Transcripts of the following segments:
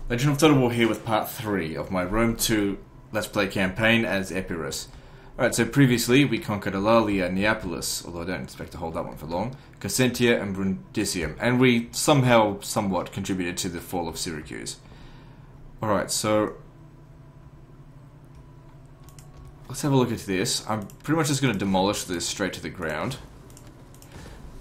Legend of Total War here with part 3 of my Rome 2 Let's Play campaign as Epirus. Alright, so previously we conquered Alalia and Neapolis, although I don't expect to hold that one for long, Crescentia and Brundisium, and we somehow, somewhat contributed to the fall of Syracuse. Alright, so let's have a look at this. I'm pretty much just going to demolish this straight to the ground.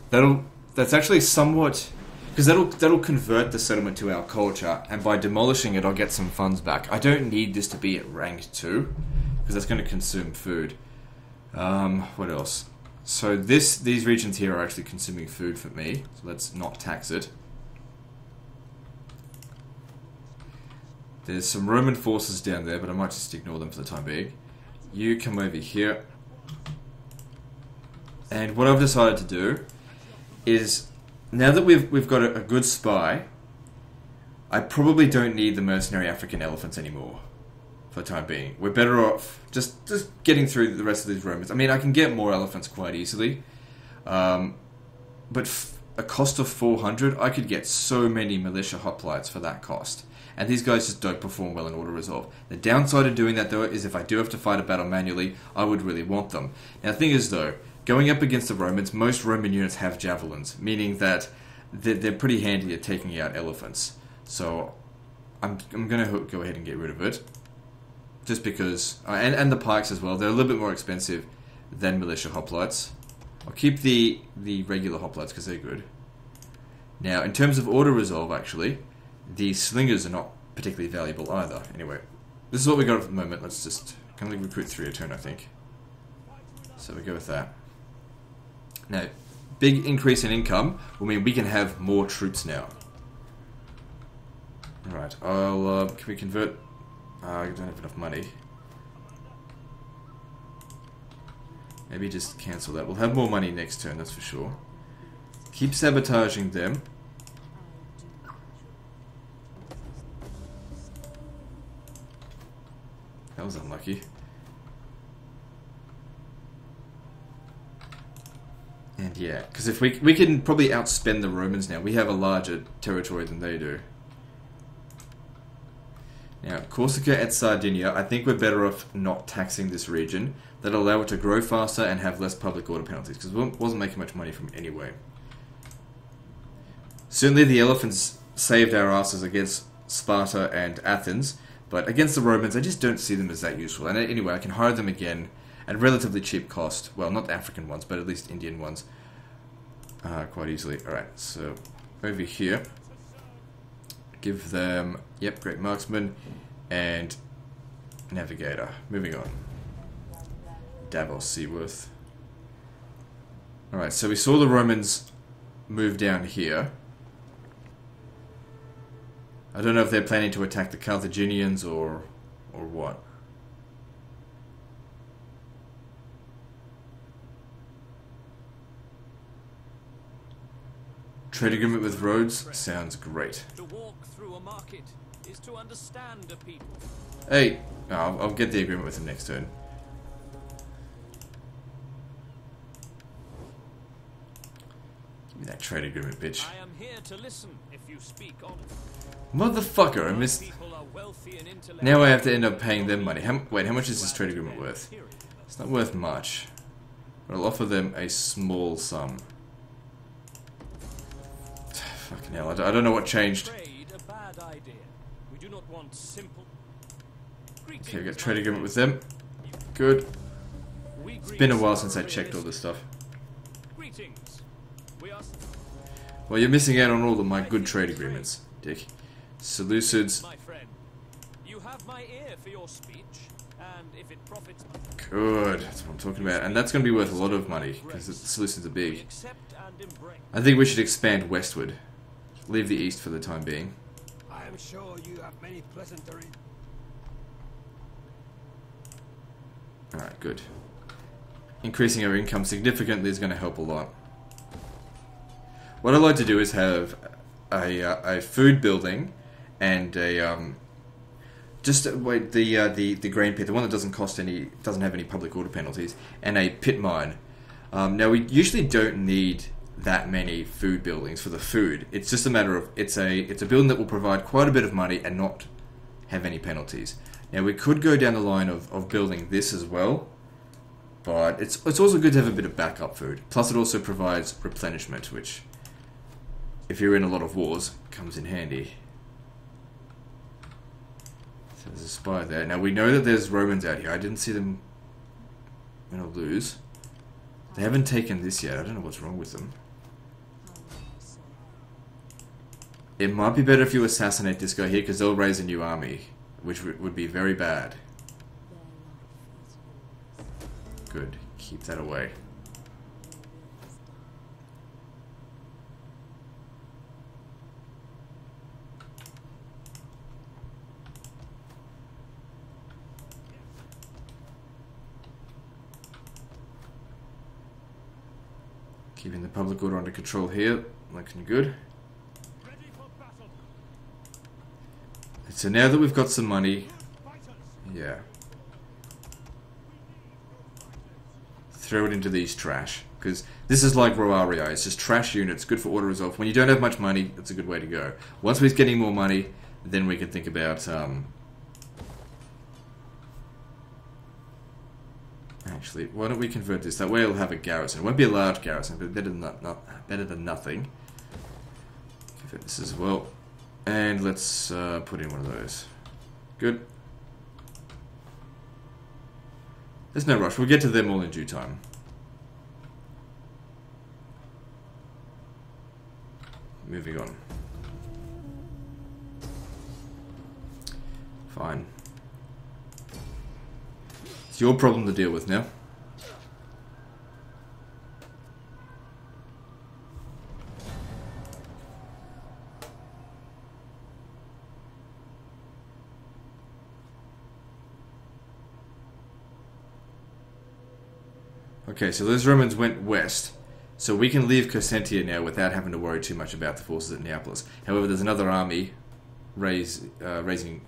That's actually somewhat... because that'll convert the settlement to our culture, and by demolishing it I'll get some funds back. I don't need this to be at rank 2, because that's going to consume food. What else? So these regions here are actually consuming food for me, so let's not tax it. There's some Roman forces down there, but I might just ignore them for the time being. You come over here. And what I've decided to do is... now that we've got a good spy, I probably don't need the mercenary African elephants anymore for the time being. We're better off just getting through the rest of these Romans. I mean, I can get more elephants quite easily, but a cost of 400, I could get so many militia hoplites for that cost. And these guys just don't perform well in auto resolve. The downside of doing that, though, is if I do have to fight a battle manually, I would really want them. Now, the thing is, though, going up against the Romans, most Roman units have javelins, meaning that they're pretty handy at taking out elephants. So I'm going to go ahead and get rid of it. Just because... and the pikes as well. They're a little bit more expensive than militia hoplites. I'll keep the regular hoplites because they're good. Now, in terms of auto-resolve, actually, the slingers are not particularly valuable either. Anyway, this is what we got at the moment. Let's just... can only recruit 3 a turn, I think. So we go with that. Now, big increase in income will mean we can have more troops now. Alright, can we convert... I don't have enough money. Maybe just cancel that. We'll have more money next turn, that's for sure. Keep sabotaging them. That was unlucky. And yeah, because if we can probably outspend the Romans now. We have a larger territory than they do. Now, Corsica and Sardinia, I think we're better off not taxing this region. That'll allow it to grow faster and have less public order penalties, because it wasn't making much money from it anyway. Certainly the elephants saved our asses against Sparta and Athens, but against the Romans, I just don't see them as that useful. And anyway, I can hire them again at relatively cheap cost. Well, not the African ones, but at least Indian ones. Quite easily. Alright, so over here. Give them, yep, great marksman and navigator. Moving on. Davos Seaworth. Alright, so we saw the Romans move down here. I don't know if they're planning to attack the Carthaginians or what. Trade agreement with Rhodes sounds great. To walk through a market is to understand a people. Hey, I'll get the agreement with him next turn. Give me that trade agreement, bitch. I am here to listen if you speak on. Motherfucker, I missed. Now I have to end up paying them money. Wait, how much is this trade agreement worth? It's not worth much. But I'll offer them a small sum. Fucking hell, I don't know what changed. Okay, we got trade agreement with them. Good. It's been a while since I checked all this stuff. Well, you're missing out on all of my good trade agreements, dick. Seleucids. Good, that's what I'm talking about. And that's going to be worth a lot of money, because the Seleucids are big. I think we should expand westward. Leave the east for the time being. I am sure you have many pleasantries. Alright, good. Increasing our income significantly is going to help a lot. What I'd like to do is have a food building and a wait, the grain pit, the one that doesn't have any public order penalties, and a pit mine. Now we usually don't need that many food buildings for the food. It's just a matter of it's a building that will provide quite a bit of money and not have any penalties. Now we could go down the line of building this as well, but it's also good to have a bit of backup food. Plus it also provides replenishment, which, if you're in a lot of wars, comes in handy. So there's a spy there. Now we know that there's Romans out here. I didn't see them. I'm gonna lose. They haven't taken this yet. I don't know what's wrong with them. It might be better if you assassinate this guy here, because they'll raise a new army, which would be very bad. Good. Keep that away. Keeping the public order under control here. Looking good. So now that we've got some money, yeah, throw it into these trash, because this is like Roaria. It's just trash units, good for auto resolve. When you don't have much money, that's a good way to go. Once we're getting more money, then we can think about actually, why don't we convert this? That way it'll have a garrison. It won't be a large garrison, but better than nothing. Convert this as well. And let's put in one of those. Good. There's no rush. We'll get to them all in due time. Moving on. Fine. It's your problem to deal with now. Okay, so those Romans went west, so we can leave Cosentia now without having to worry too much about the forces at Neapolis. However, there's another army raising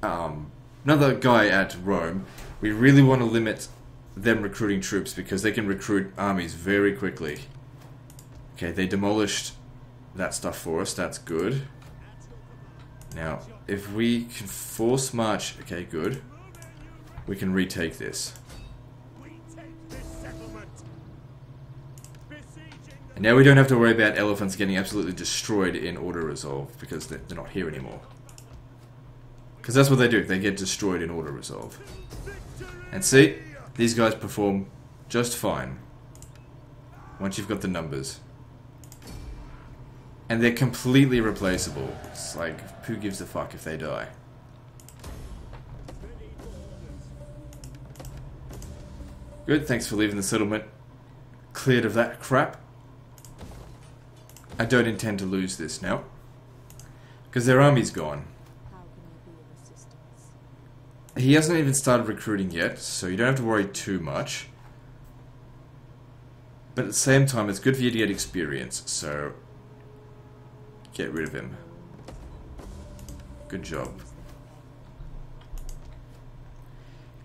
another guy at Rome. We really want to limit them recruiting troops because they can recruit armies very quickly. Okay, they demolished that stuff for us. That's good. Now, if we can force march, okay, good. We can retake this. And now we don't have to worry about elephants getting absolutely destroyed in auto resolve because they're not here anymore. Because that's what they do. They get destroyed in auto resolve. And see, these guys perform just fine once you've got the numbers. And they're completely replaceable. It's like, who gives a fuck if they die? Good, thanks for leaving the settlement cleared of that crap. I don't intend to lose this now. Because their army's gone. He hasn't even started recruiting yet, so you don't have to worry too much. But at the same time, it's good for you to get experience, so get rid of him. Good job.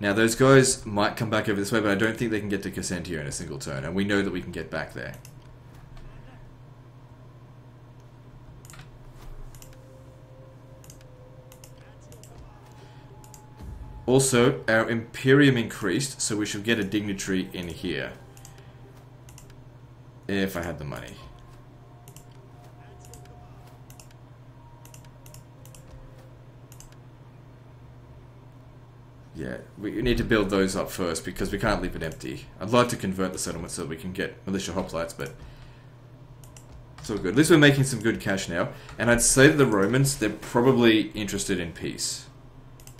Now, those guys might come back over this way, but I don't think they can get to Cosentia in a single turn, and we know that we can get back there. Also, our Imperium increased, so we should get a dignitary in here. If I had the money. Yeah, we need to build those up first because we can't leave it empty. I'd like to convert the settlement so that we can get militia hoplites, but it's all good. At least we're making some good cash now. And I'd say that the Romans, they're probably interested in peace.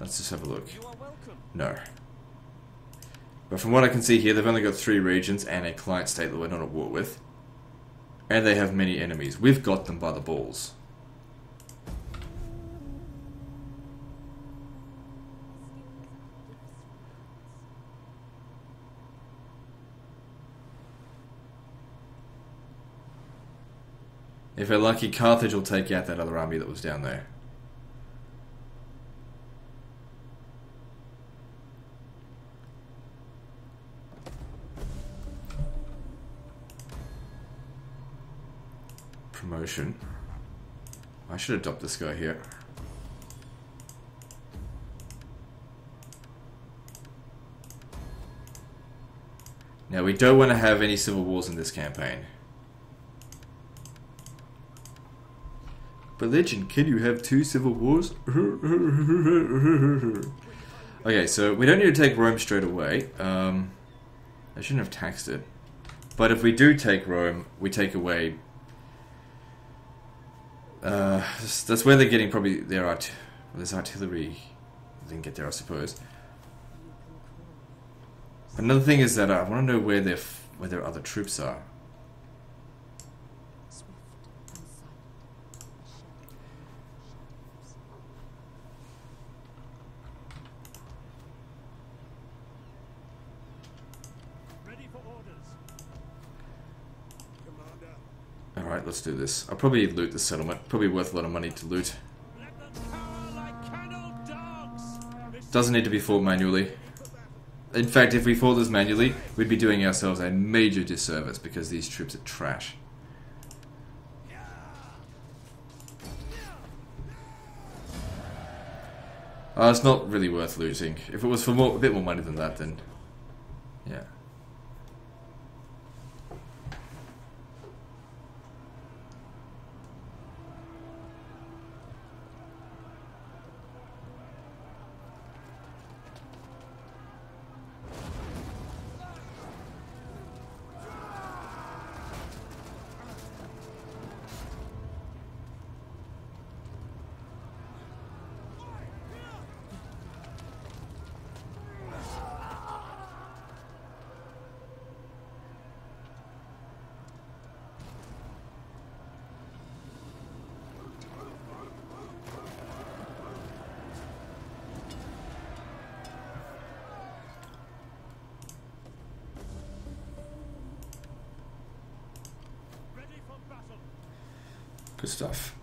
Let's just have a look. No. But from what I can see here, they've only got 3 regions and a client state that we're not at war with. And they have many enemies. We've got them by the balls. If we're lucky, Carthage will take out that other army that was down there. promotion. I should adopt this guy here. Now, we don't want to have any civil wars in this campaign. Religion, can you have 2 civil wars? Okay, so we don't need to take Rome straight away. I shouldn't have taxed it. But if we do take Rome, we take away... that's where they're getting probably their there's artillery. They didn't get there, I suppose. Another thing is that I want to know where their other troops are. Alright, let's do this. I'll probably loot the settlement. Probably worth a lot of money to loot. Doesn't need to be fought manually. In fact, if we fought this manually, we'd be doing ourselves a major disservice because these troops are trash. It's not really worth looting. If it was for a bit more money than that, then... yeah. Good stuff.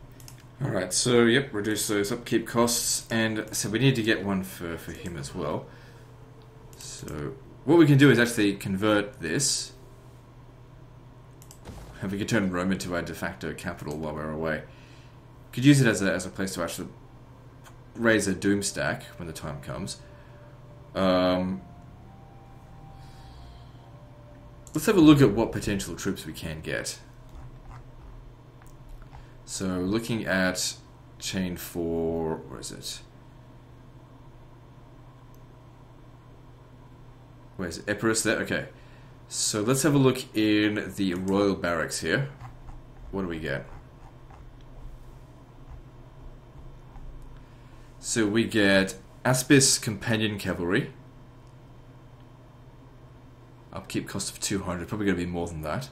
Alright, so yep, reduce those upkeep costs, and so we need to get one for him as well. So what we can do is actually convert this. And we can turn Rome into our de facto capital while we're away. Could use it as a place to actually raise a doom stack when the time comes. Let's have a look at what potential troops we can get. So looking at chain 4, where is it? Where's Epirus there? Okay. So let's have a look in the royal barracks here. What do we get? So we get Aspis Companion Cavalry. Upkeep cost of 200, probably going to be more than that.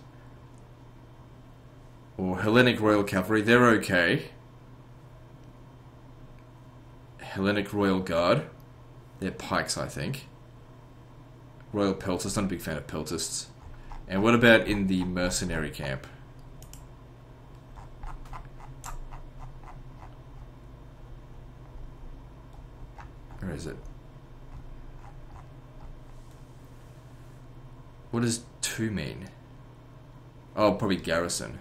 Or Hellenic Royal Cavalry, they're okay. Hellenic Royal Guard. They're pikes, I think. Royal Peltasts, not a big fan of Peltasts. And what about in the mercenary camp? Where is it? What does 2 mean? Oh, probably garrison.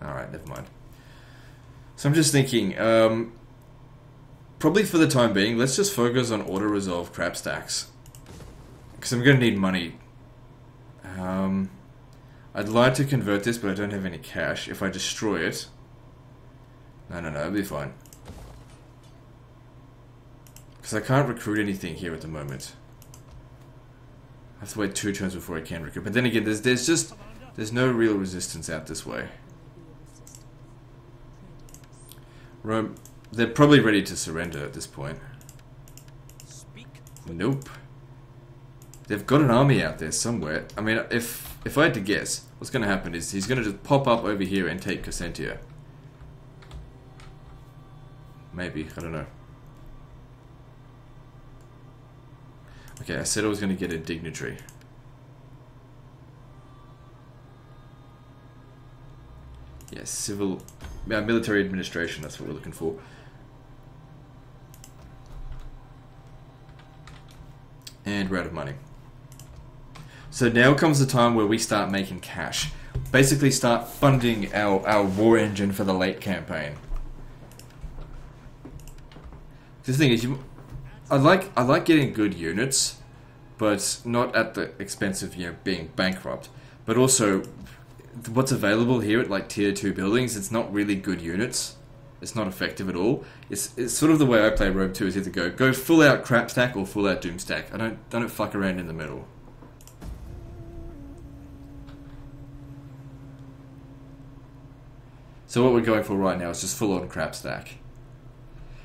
Alright, never mind. So I'm just thinking, probably for the time being, let's just focus on auto-resolve crap stacks. Because I'm going to need money. I'd like to convert this, but I don't have any cash. If I destroy it... No, it'll be fine. Because I can't recruit anything here at the moment. I have to wait 2 turns before I can recruit. But then again, there's no real resistance out this way. Rome, they're probably ready to surrender at this point. Nope. They've got an army out there somewhere. I mean, if I had to guess, what's going to happen is he's going to just pop up over here and take Crescentia. Maybe, I don't know. Okay, I said I was going to get a dignitary. Yes, civil... military administration, that's what we're looking for. And we're out of money. So now comes the time where we start making cash. basically start funding our war engine for the late campaign. The thing is, I like getting good units, but not at the expense of being bankrupt. But also, what's available here at like tier 2 buildings, it's not really good units. It's not effective at all. It's sort of the way I play Rome 2 is either go full out crap stack or full out doom stack. I don't fuck around in the middle. So what we're going for right now is just full on crap stack,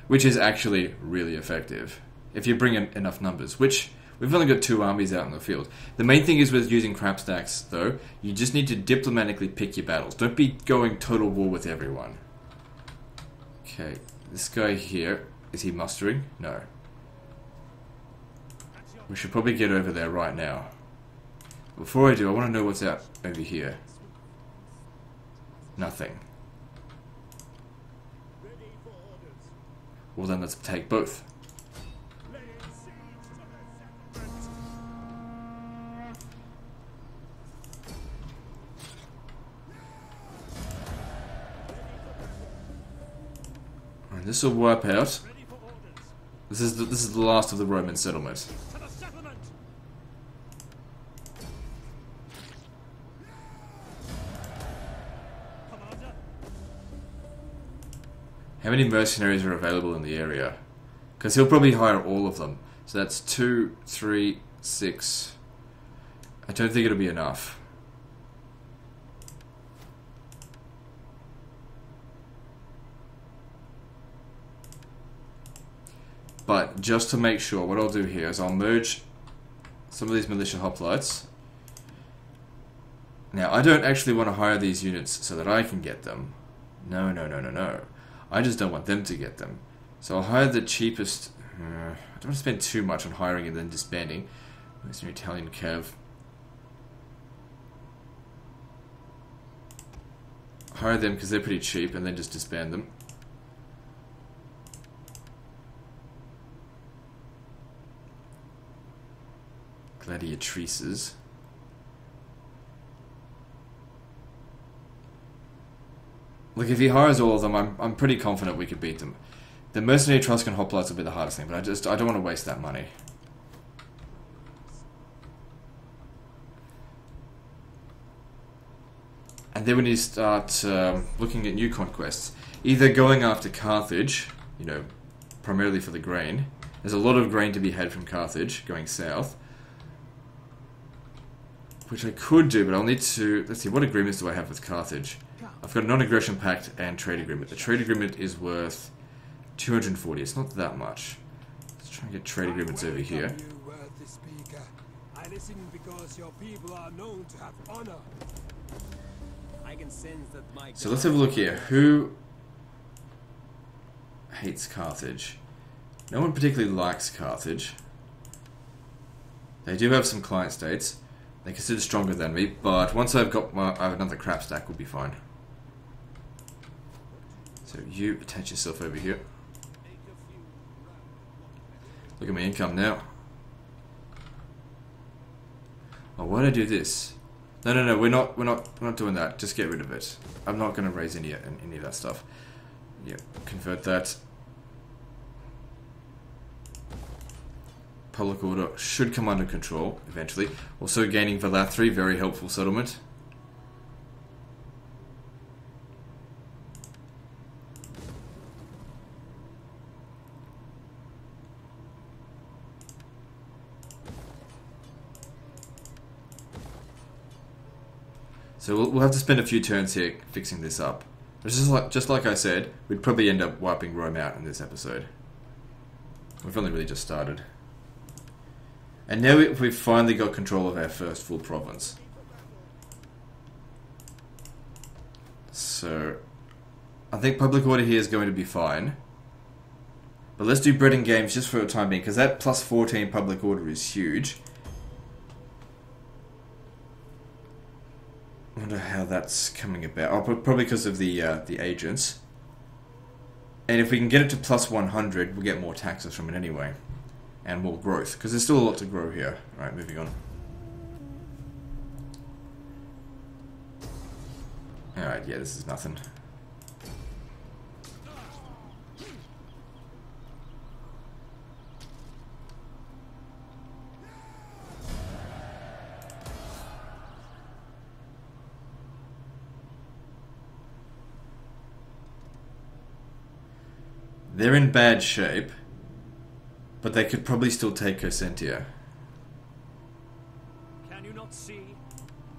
which is actually really effective if you bring in enough numbers, which we've only got 2 armies out in the field. The main thing is with using crap stacks though, you just need to diplomatically pick your battles. Don't be going total war with everyone. Okay, this guy here, is he mustering? No. We should probably get over there right now. Before I do, I want to know what's out over here. Nothing. Well then let's take both. And this will wipe out. This is the last of the Roman settlement. How many mercenaries are available in the area? Because he'll probably hire all of them. So that's 2, 3, 6. I don't think it'll be enough. But just to make sure, what I'll do here is I'll merge some of these militia hoplites. Now, I don't actually want to hire these units so that I can get them. No, no, no, no, no. I just don't want them to get them. So I'll hire the cheapest... I don't want to spend too much on hiring and then disbanding. There's an Italian cav. Hire them because they're pretty cheap and then just disband them. Gladiatrices. Look, if he hires all of them, I'm pretty confident we could beat them. The mercenary Etruscan hoplites will be the hardest thing, but I don't want to waste that money. And then we need to start looking at new conquests. Either going after Carthage, primarily for the grain. There's a lot of grain to be had from Carthage going south. Which I could do, but I'll need to... Let's see, what agreements do I have with Carthage? I've got a non-aggression pact and trade agreement. The trade agreement is worth 240. It's not that much. Let's try and get trade agreements over here. I listen because your people are known to have honor. I can sense that my... So let's have a look here. Who hates Carthage? No one particularly likes Carthage. They do have some client states. They consider stronger than me, but once I've got I have another crap stack, we'll be fine. So you attach yourself over here. Look at my income now. Oh, why did I do this? No, we're not doing that. Just get rid of it. I'm not going to raise any of that stuff. Yeah, convert that. Public order should come under control eventually. Also gaining Valathri, very helpful settlement. So we'll have to spend a few turns here fixing this up. But just like I said, we'd probably end up wiping Rome out in this episode. We've only really just started. And now we've finally got control of our first full province. So, I think public order here is going to be fine. But let's do bread and games just for the time being, because that plus 14 public order is huge. I wonder how that's coming about. Oh, probably because of the agents. And if we can get it to plus 100, we'll get more taxes from it anyway. And more growth, because there's still a lot to grow here. Alright, moving on. Alright, yeah, this is nothing. They're in bad shape, but they could probably still take Cosentia. Can you not see?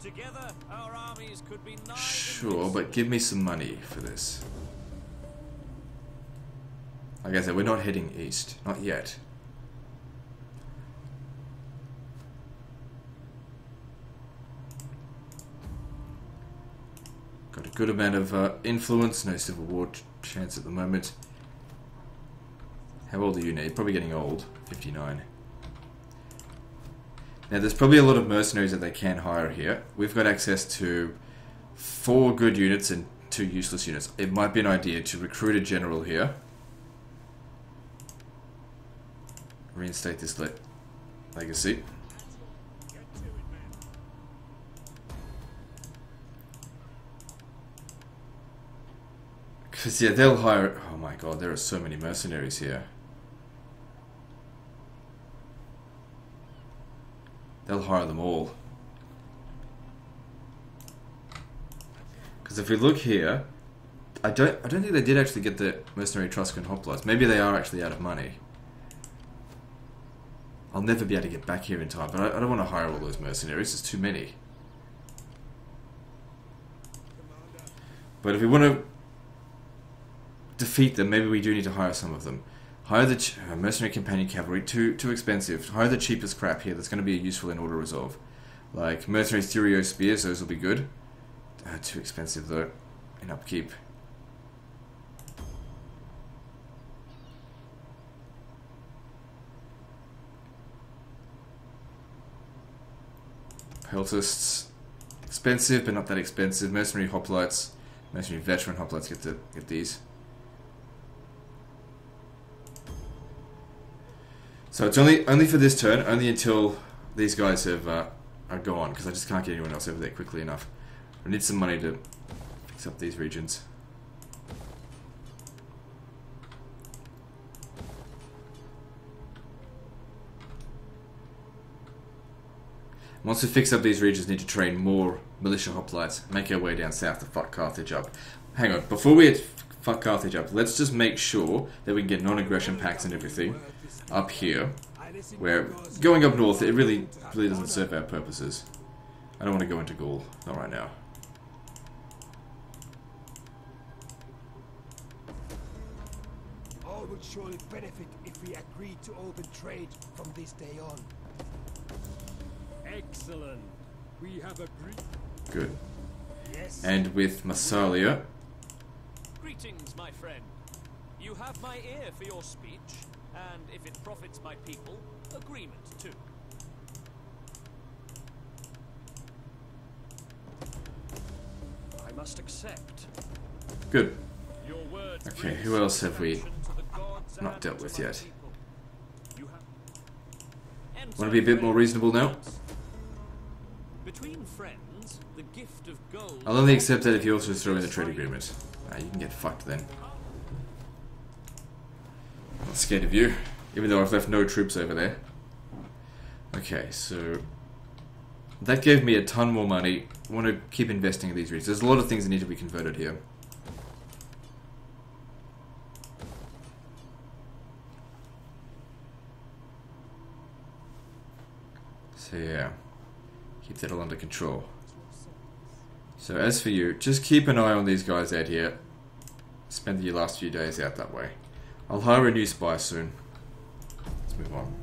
Together, our armies could be nigh. Sure, but give me some money for this. Like I said, we're not heading east. Not yet. Got a good amount of influence. No civil war chance at the moment. How old are you now? You're probably getting old. 59. Now, there's probably a lot of mercenaries that they can hire here. We've got access to 4 good units and 2 useless units. It might be an idea to recruit a general here. Reinstate this legacy. Because, yeah, they'll hire... Oh my god, there are so many mercenaries here. They'll hire them all. Because if we look here, I don't think they did actually get the mercenary Etruscan hoplites. Maybe they are actually out of money. I'll never be able to get back here in time, but I don't want to hire all those mercenaries. There's too many. But if we want to defeat them, maybe we do need to hire some of them. Hire the mercenary companion cavalry, too expensive. Hire the cheapest crap here that's going to be useful in auto resolve. Like mercenary Thurio spears, those will be good. Too expensive though, in upkeep. Peltists, expensive but not that expensive. Mercenary hoplites, mercenary veteran hoplites get these. So it's only for this turn, only until these guys have are gone, because I just can't get anyone else over there quickly enough. I need some money to fix up these regions. Once we fix up these regions, we need to train more militia hoplites, make our way down south to fuck Carthage up. Hang on, before we fuck Carthage up, let's just make sure that we can get non-aggression pacts and everything up here, where going up north, it really doesn't serve our purposes. I don't want to go into Gaul, not right now. All would surely benefit if we agreed to open trade from this day on. Excellent. We have agreed. Good. Yes. And with Massalia. Greetings, my friend. You have my ear for your speech, and if it profits my people, agreement too. I must accept. Good. Your words. Okay, who else have we not dealt with yet? Want to be a bit more reasonable now? Between friends, the gift of gold. I'll only accept that if you also throw in the trade agreement. You can get fucked then. I'm not scared of you, even though I've left no troops over there. Okay, so that gave me a ton more money. I want to keep investing in these regions. There's a lot of things that need to be converted here. So yeah, keep that all under control. So as for you, just keep an eye on these guys out here. Spend your last few days out that way. I'll hire a new spy soon. Let's move on.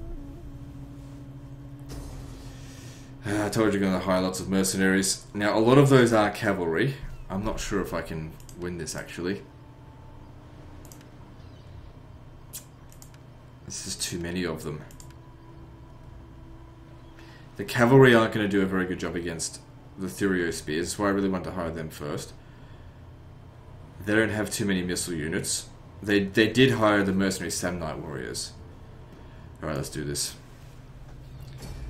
I told you you're going to hire lots of mercenaries. Now a lot of those are cavalry. I'm not sure if I can win this actually. This is too many of them. The cavalry aren't going to do a very good job against the Thurio spears. That's why I really want to hire them first. They don't have too many missile units. They did hire the mercenary Samnite warriors. Alright, let's do this.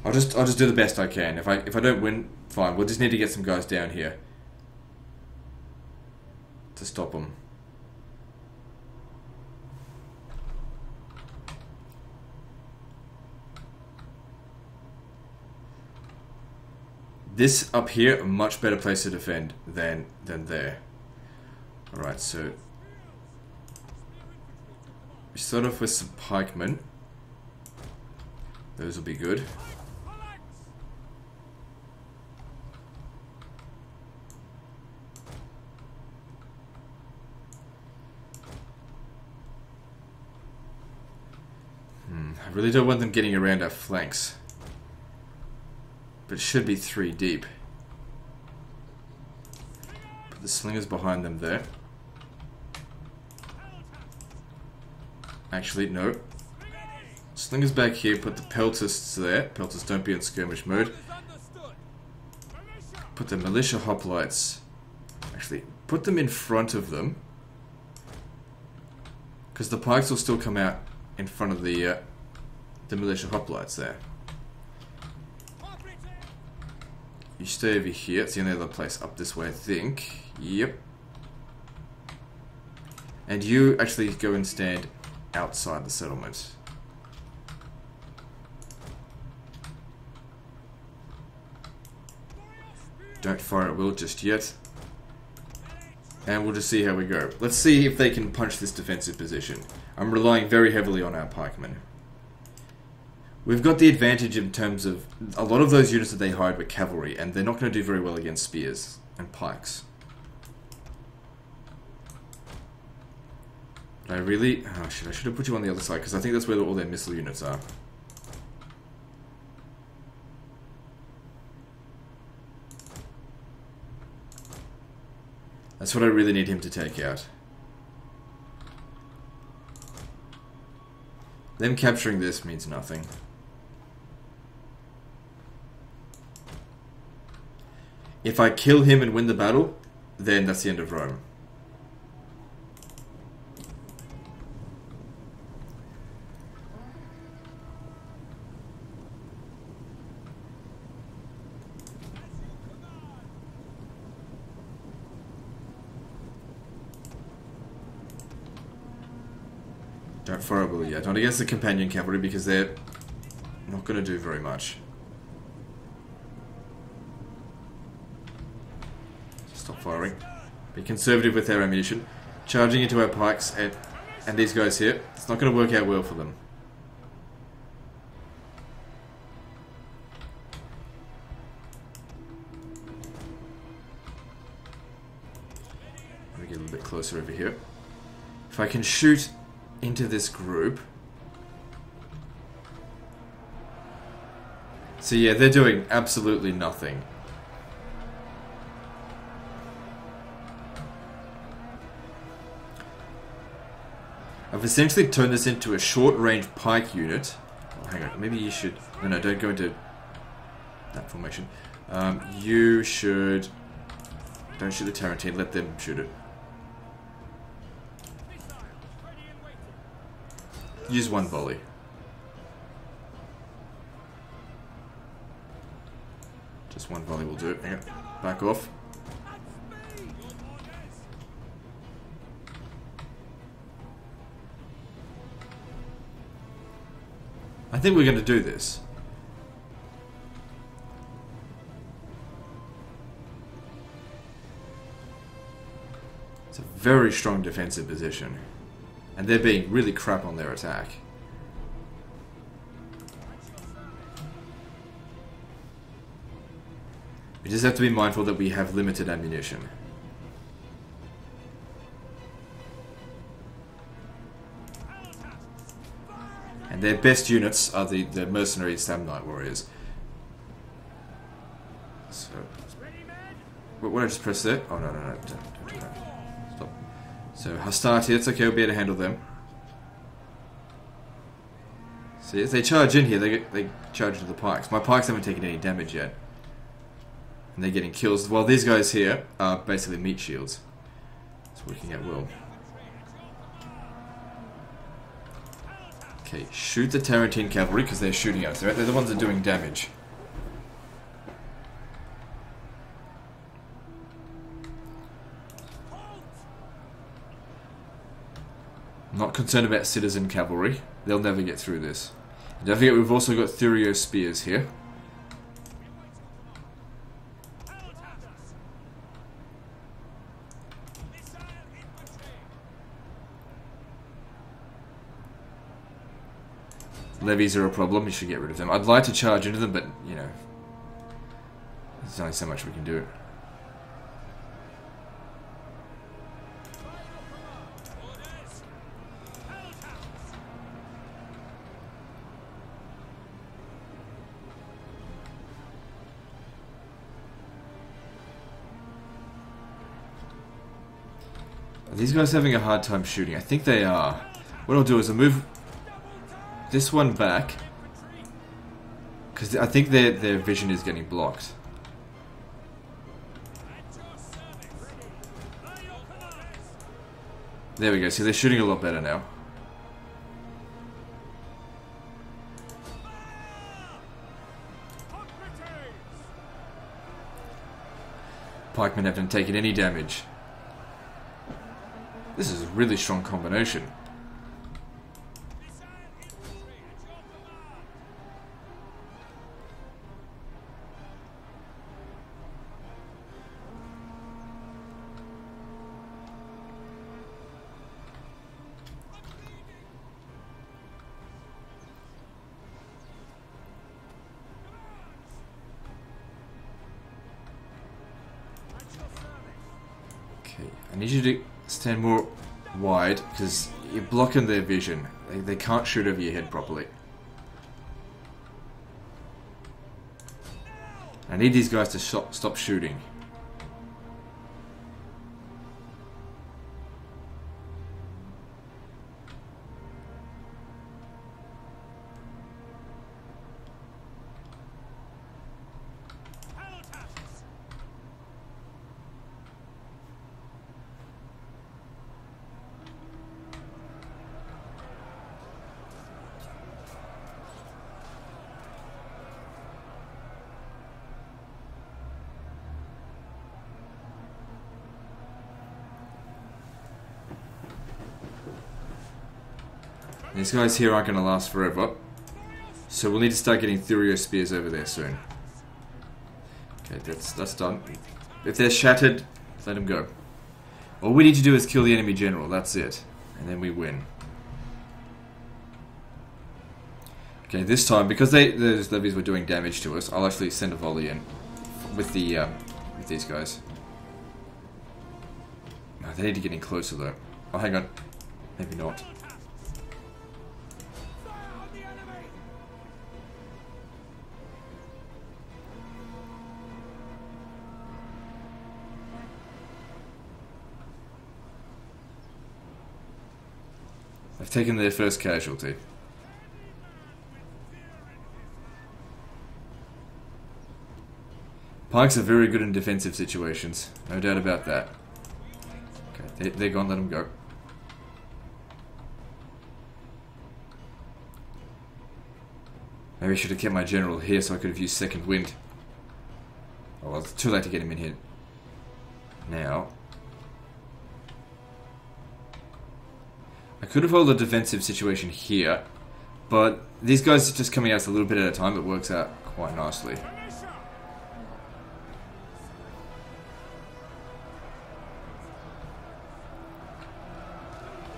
I'll just do the best I can. If I don't win, fine. We'll just need to get some guys down here. to stop them. This up here, a much better place to defend than there. Alright, so we start off with some pikemen. Those will be good. I really don't want them getting around our flanks. But it should be 3 deep. Put the slingers behind them there. Actually, no. Slingers back here, put the peltists there. Peltists, don't be in skirmish mode. Put the militia hoplites. Actually, put them in front of them. Because the pikes will still come out in front of the militia hoplites there. You stay over here. It's the only other place up this way, I think. Yep. And you actually go and stand outside the settlement. Don't fire at will just yet. And we'll just see how we go. Let's see if they can punch this defensive position. I'm relying very heavily on our pikemen. We've got the advantage in terms of a lot of those units that they hired were cavalry, and they're not going to do very well against spears and pikes. I really... Oh shit, I should have put you on the other side, because I think that's where all their missile units are. That's what I really need him to take out. Them capturing this means nothing. If I kill him and win the battle, then that's the end of Rome. Don't fire a will yet. Not against the companion cavalry because they're not going to do very much. Stop firing. Be conservative with their ammunition. Charging into our pikes and these guys here. It's not going to work out well for them. Let me get a little bit closer over here. If I can shoot into this group. So yeah, they're doing absolutely nothing. I've essentially turned this into a short-range pike unit. Oh, hang on, maybe you should... No, don't go into that formation. You should... Don't shoot the Tarantine, let them shoot it. Use one volley. Just one volley will do it. Hang on. Back off. I think we're going to do this. It's a very strong defensive position. And they're being really crap on their attack. We just have to be mindful that we have limited ammunition. And their best units are the mercenary Samnite warriors. So, what did I just press there? Oh no, don't do that. Stop. So Hastati, it's okay, we'll be able to handle them. See, if they charge in here, they charge into the pikes. My pikes haven't taken any damage yet. And they're getting kills, while these guys here are basically meat shields. It's working out well. Okay, shoot the Tarantine cavalry, because they're shooting us, right? They're the ones that are doing damage. I'm not concerned about citizen cavalry. They'll never get through this. And don't forget, we've also got Thurio spears here. Levies are a problem, you should get rid of them. I'd like to charge into them, but, you know, there's only so much we can do. Are these guys having a hard time shooting? I think they are. What I'll do is I'll move this one back, because I think their vision is getting blocked. There we go, see, they're shooting a lot better now. Pikemen haven't taken any damage. This is a really strong combination. Okay, I need you to stand more wide, because you're blocking their vision. They can't shoot over your head properly. I need these guys to stop shooting. These guys here aren't going to last forever, so we'll need to start getting Thurio spears over there soon. Okay, that's done. If they're shattered, let them go. All we need to do is kill the enemy general, that's it. And then we win. Okay, this time, because those levies were doing damage to us, I'll actually send a volley in with these guys. Oh, they need to get in closer though. Oh, hang on. Maybe not. I've taken their first casualty. Pikes are very good in defensive situations, no doubt about that. Okay, they're gone, let them go. Maybe I should have kept my general here so I could have used second wind. Oh well, it's too late to get him in here now. I could have held a defensive situation here, but these guys are just coming out a little bit at a time. It works out quite nicely.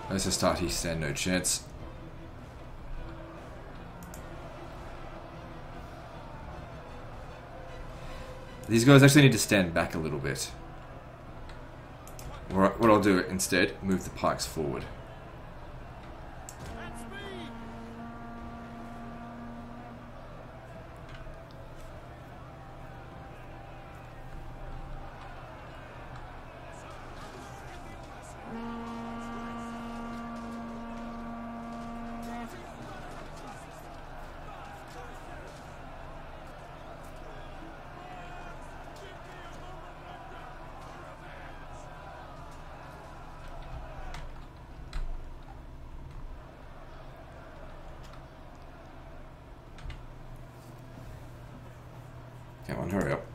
Let's just start. He stand no chance. These guys actually need to stand back a little bit. What I'll do instead, move the pikes forward. Come on, hurry up.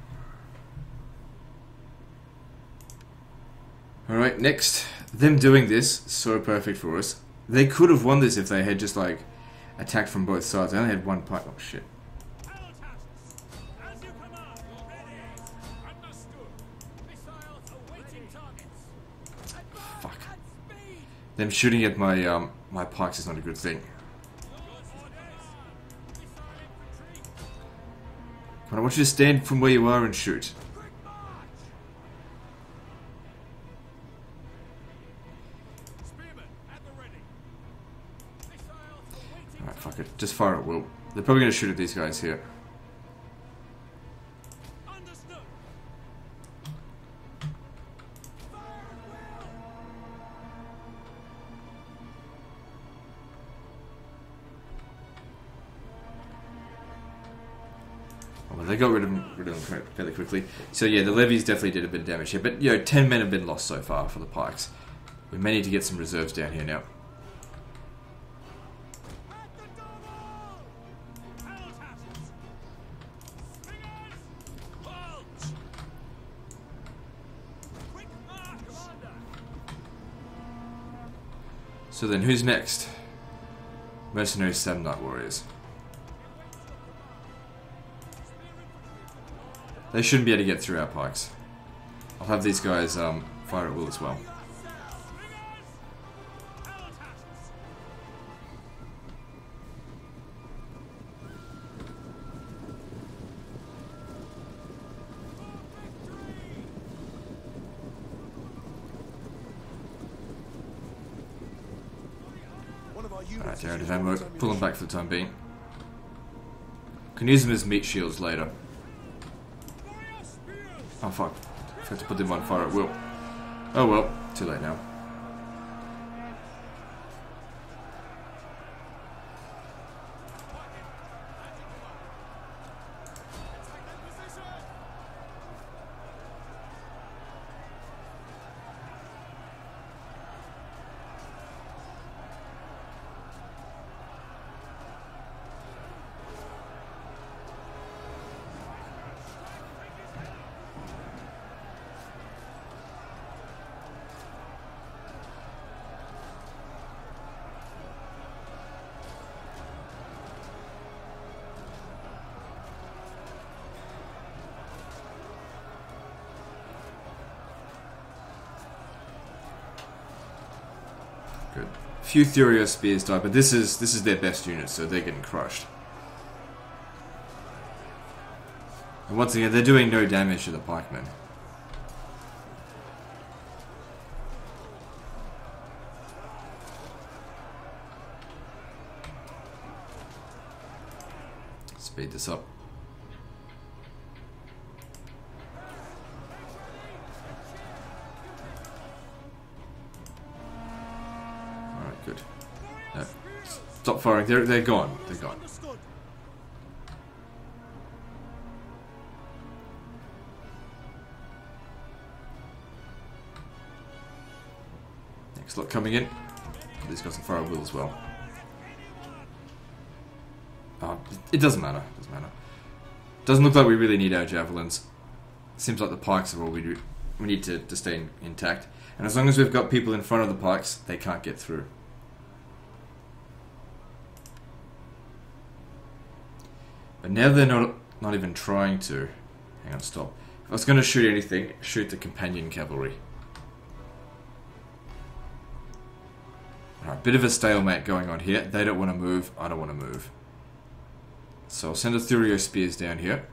Alright, next. Them doing this, so perfect for us. They could have won this if they had just, like, attacked from both sides. They only had one pike. Oh, shit. Fuck. Them shooting at my, my pikes is not a good thing. Come on, I want you to stand from where you are and shoot. Alright, fuck it. Just fire at will. They're probably going to shoot at these guys here. Well, they got rid of them fairly quickly. So yeah, the levies definitely did a bit of damage here. But, you know, 10 men have been lost so far for the pikes. We may need to get some reserves down here now. So then, who's next? Mercenary Samnite warriors. They shouldn't be able to get through our pikes. I'll have these guys fire at will as well. Alright, they're out of ammo. Pull them back for the time being. Can use them as meat shields later. Oh fuck. I have to put them on fire at will. Oh well, too late now. Good. Few Thurio spears died, but this is their best unit, so they're getting crushed. And once again, they're doing no damage to the pikemen. Speed this up. Good. No. Stop firing. They're gone. They're gone. Next lot coming in. These guys can fire at will as well. It doesn't matter. It doesn't matter. Doesn't look like we really need our javelins. Seems like the pikes are all we do. We need to stay intact. And as long as we've got people in front of the pikes, they can't get through. But now they're not even trying to. Hang on, stop. If I was going to shoot anything, shoot the companion cavalry. Alright, bit of a stalemate going on here. They don't want to move, I don't want to move. So I'll send the Thurio spears down here.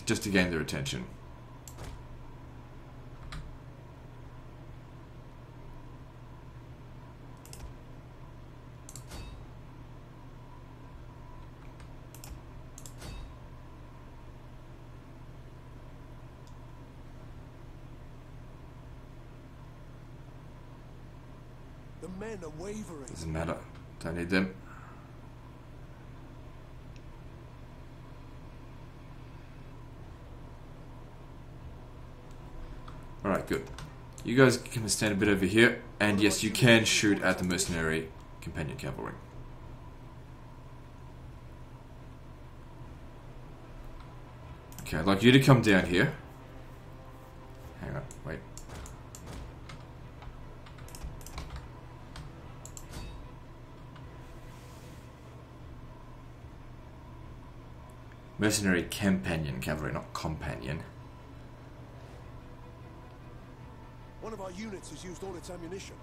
Just to gain their attention. The men are wavering. Doesn't matter. Don't need them. Alright, good. You guys can stand a bit over here. And yes, you can shoot at the mercenary companion cavalry. Okay, I'd like you to come down here. Hang on, wait. Mercenary companion cavalry, not companion. One of our units has used all its ammunition.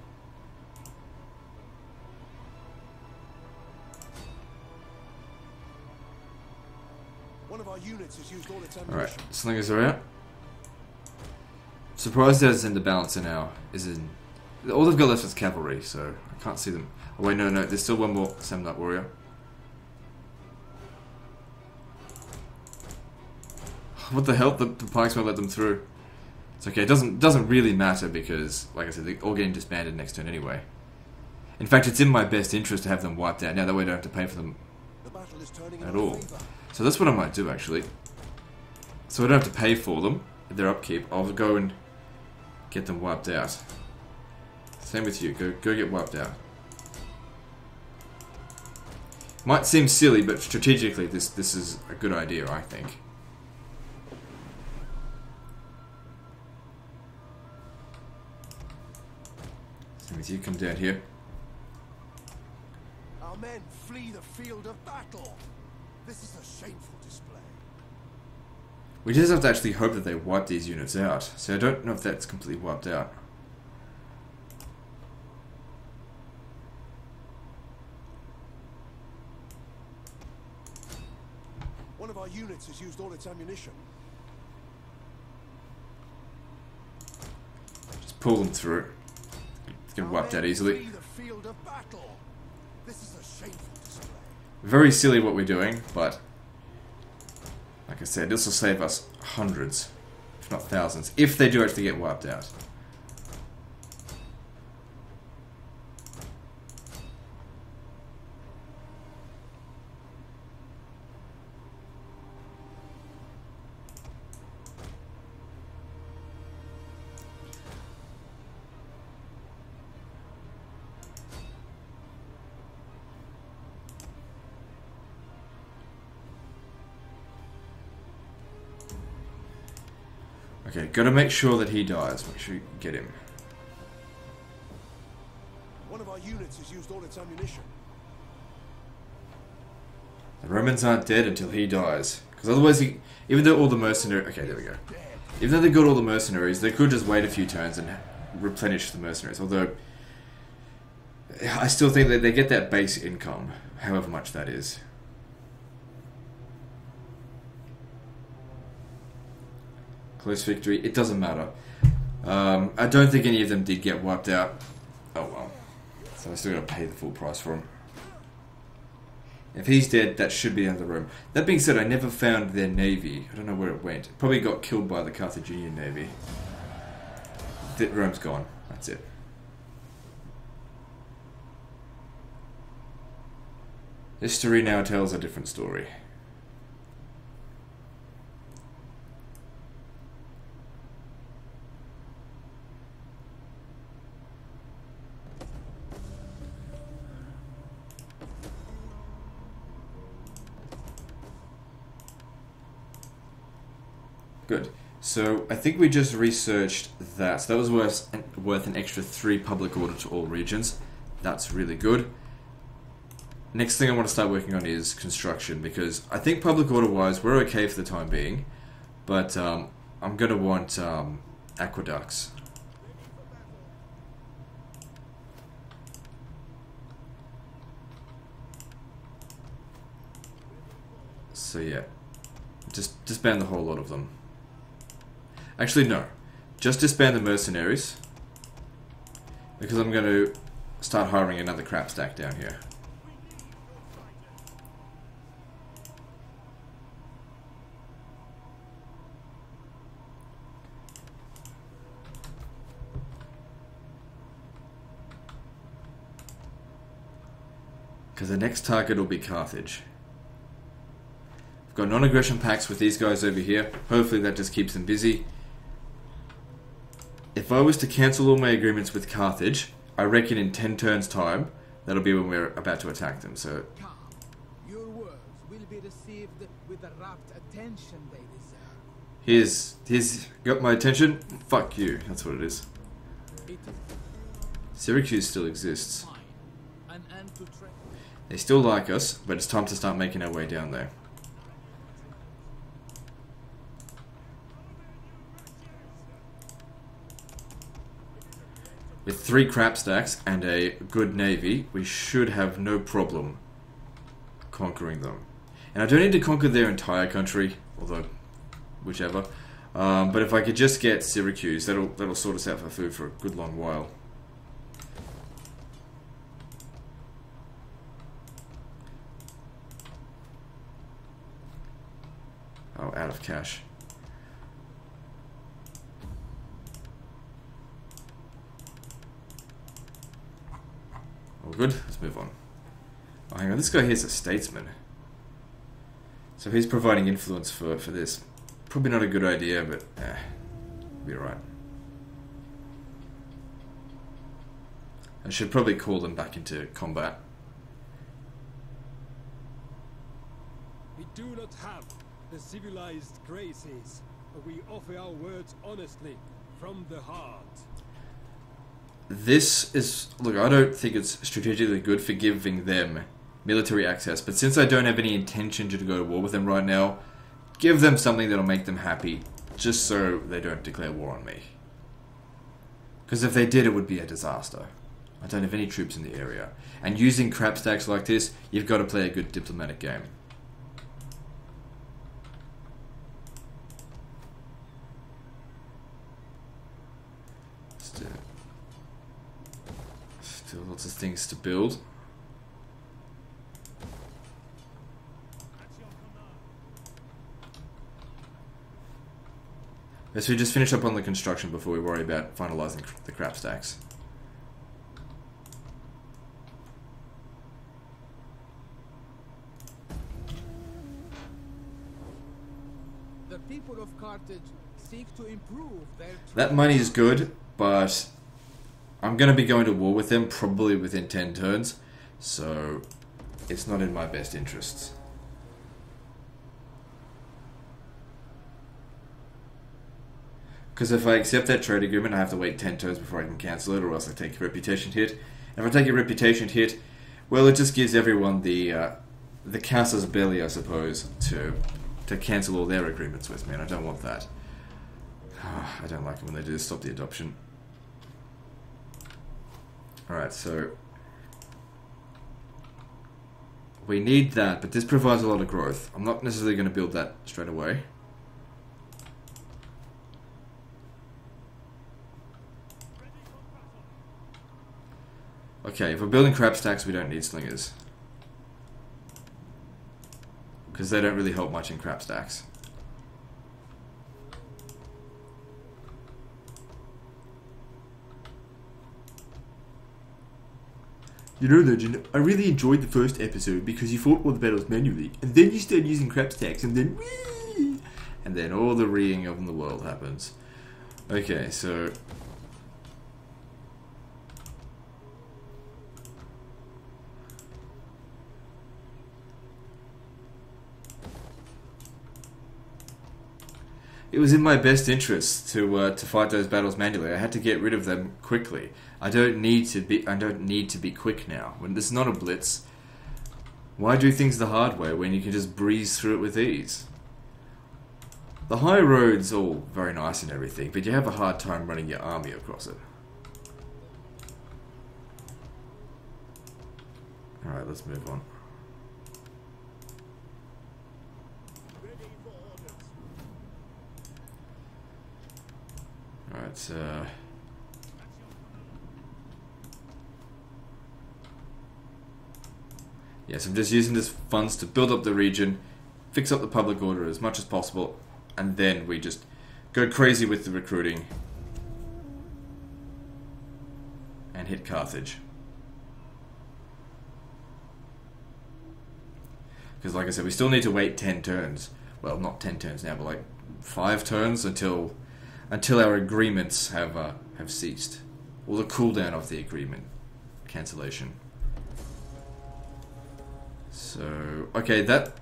One of our units has used all its ammunition. Alright, slingers are out. Surprised as in the balance in our all they've got left is cavalry, so I can't see them. Oh wait, no, there's still one more Samnite warrior. What the hell? The pikes won't let them through. It's okay, it doesn't really matter because, like I said, they're all getting disbanded next turn anyway. In fact, it's in my best interest to have them wiped out. Now that way I don't have to pay for them at all. So that's what I might do actually. So I don't have to pay for them, their upkeep. I'll go and get them wiped out. Same with you, go get wiped out. Might seem silly, but strategically this is a good idea, I think. Same with you, come down here. Our men flee the field of battle. This is a shameful display. We just have to actually hope that they wipe these units out. So I don't know if that's completely wiped out. One of our units has used all its ammunition. Just pull them through. It's getting wiped out easily. Very silly what we're doing, but like I said, this will save us hundreds, if not thousands, if they do actually get wiped out. Okay, gotta make sure that he dies. Make sure you get him. One of our units has used all its ammunition. The Romans aren't dead until he dies. Because otherwise, even though all the mercenaries... Okay, there we go. Even though they got all the mercenaries, they could just wait a few turns and replenish the mercenaries. Although, I still think that they get that base income, however much that is. Close victory. It doesn't matter. I don't think any of them did get wiped out. Oh well. So I still gotta pay the full price for him. If he's dead, that should be out of the room. That being said, I never found their navy. I don't know where it went. It probably got killed by the Carthaginian navy. That Rome's gone. That's it. History now tells a different story. Good. So I think we just researched that. So that was worth an extra 3 public order to all regions. That's really good. Next thing I want to start working on is construction, because I think public order wise we're okay for the time being, but I'm going to want aqueducts. So yeah, just disband the whole lot of them. Actually, no. Just disband the mercenaries. Because I'm going to start hiring another crap stack down here. Because the next target will be Carthage. I've got non-aggression pacts with these guys over here. Hopefully that just keeps them busy. If I was to cancel all my agreements with Carthage, I reckon in 10 turns time, that'll be when we're about to attack them, so... Your words will be received with the rapt attention they deserve. Here's got my attention? Fuck you, that's what it is. Syracuse still exists. They still like us, but it's time to start making our way down there. with 3 crap stacks and a good navy, we should have no problem conquering them. And I don't need to conquer their entire country, although whichever. But if I could just get Syracuse, that'll sort us out for food for a good long while. Oh, out of cash. All good. Let's move on. Oh, hang on. This guy here's a statesman. So he's providing influence for this. Probably not a good idea, but be alright. I should probably call them back into combat. We do not have the civilized graces, but we offer our words honestly, from the heart. This is... Look, I don't think it's strategically good for giving them military access, but since I don't have any intention to go to war with them right now, give them something that'll make them happy, just so they don't declare war on me. Because if they did, it would be a disaster. I don't have any troops in the area. And using crap stacks like this, you've got to play a good diplomatic game. Still lots of things to build. So we just finish up on the construction before we worry about finalizing the crap stacks. The people of Carthage seek to improve their... That money is good, but I'm going to be going to war with them probably within 10 turns, so it's not in my best interests. Because if I accept that trade agreement, I have to wait 10 turns before I can cancel it, or else I take a reputation hit. And if I take a reputation hit, well, it just gives everyone the casus belli, I suppose, to cancel all their agreements with me, and I don't want that. I don't like it when they do stop the adoption. Alright, so we need that, but this provides a lot of growth. I'm not necessarily going to build that straight away. Okay, if we're building crab stacks, we don't need slingers. Because they don't really help much in crab stacks. You know, Legend, I really enjoyed the first episode because you fought all the battles manually, and then you started using crab stacks, and then whee! And then all the reeing of the world happens. Okay, so... It was in my best interest to fight those battles manually. I had to get rid of them quickly. I don't need to be quick now. When this is not a blitz, why do things the hard way when you can just breeze through it with ease? The high road's all very nice and everything, but you have a hard time running your army across it. Alright, let's move on. Alright, yes, I'm just using this funds to build up the region, fix up the public order as much as possible, and then we just go crazy with the recruiting and hit Carthage. Because like I said, we still need to wait 10 turns. Well, not 10 turns now, but like 5 turns until our agreements have ceased. Or the cooldown of the agreement. Cancellation. So, okay, that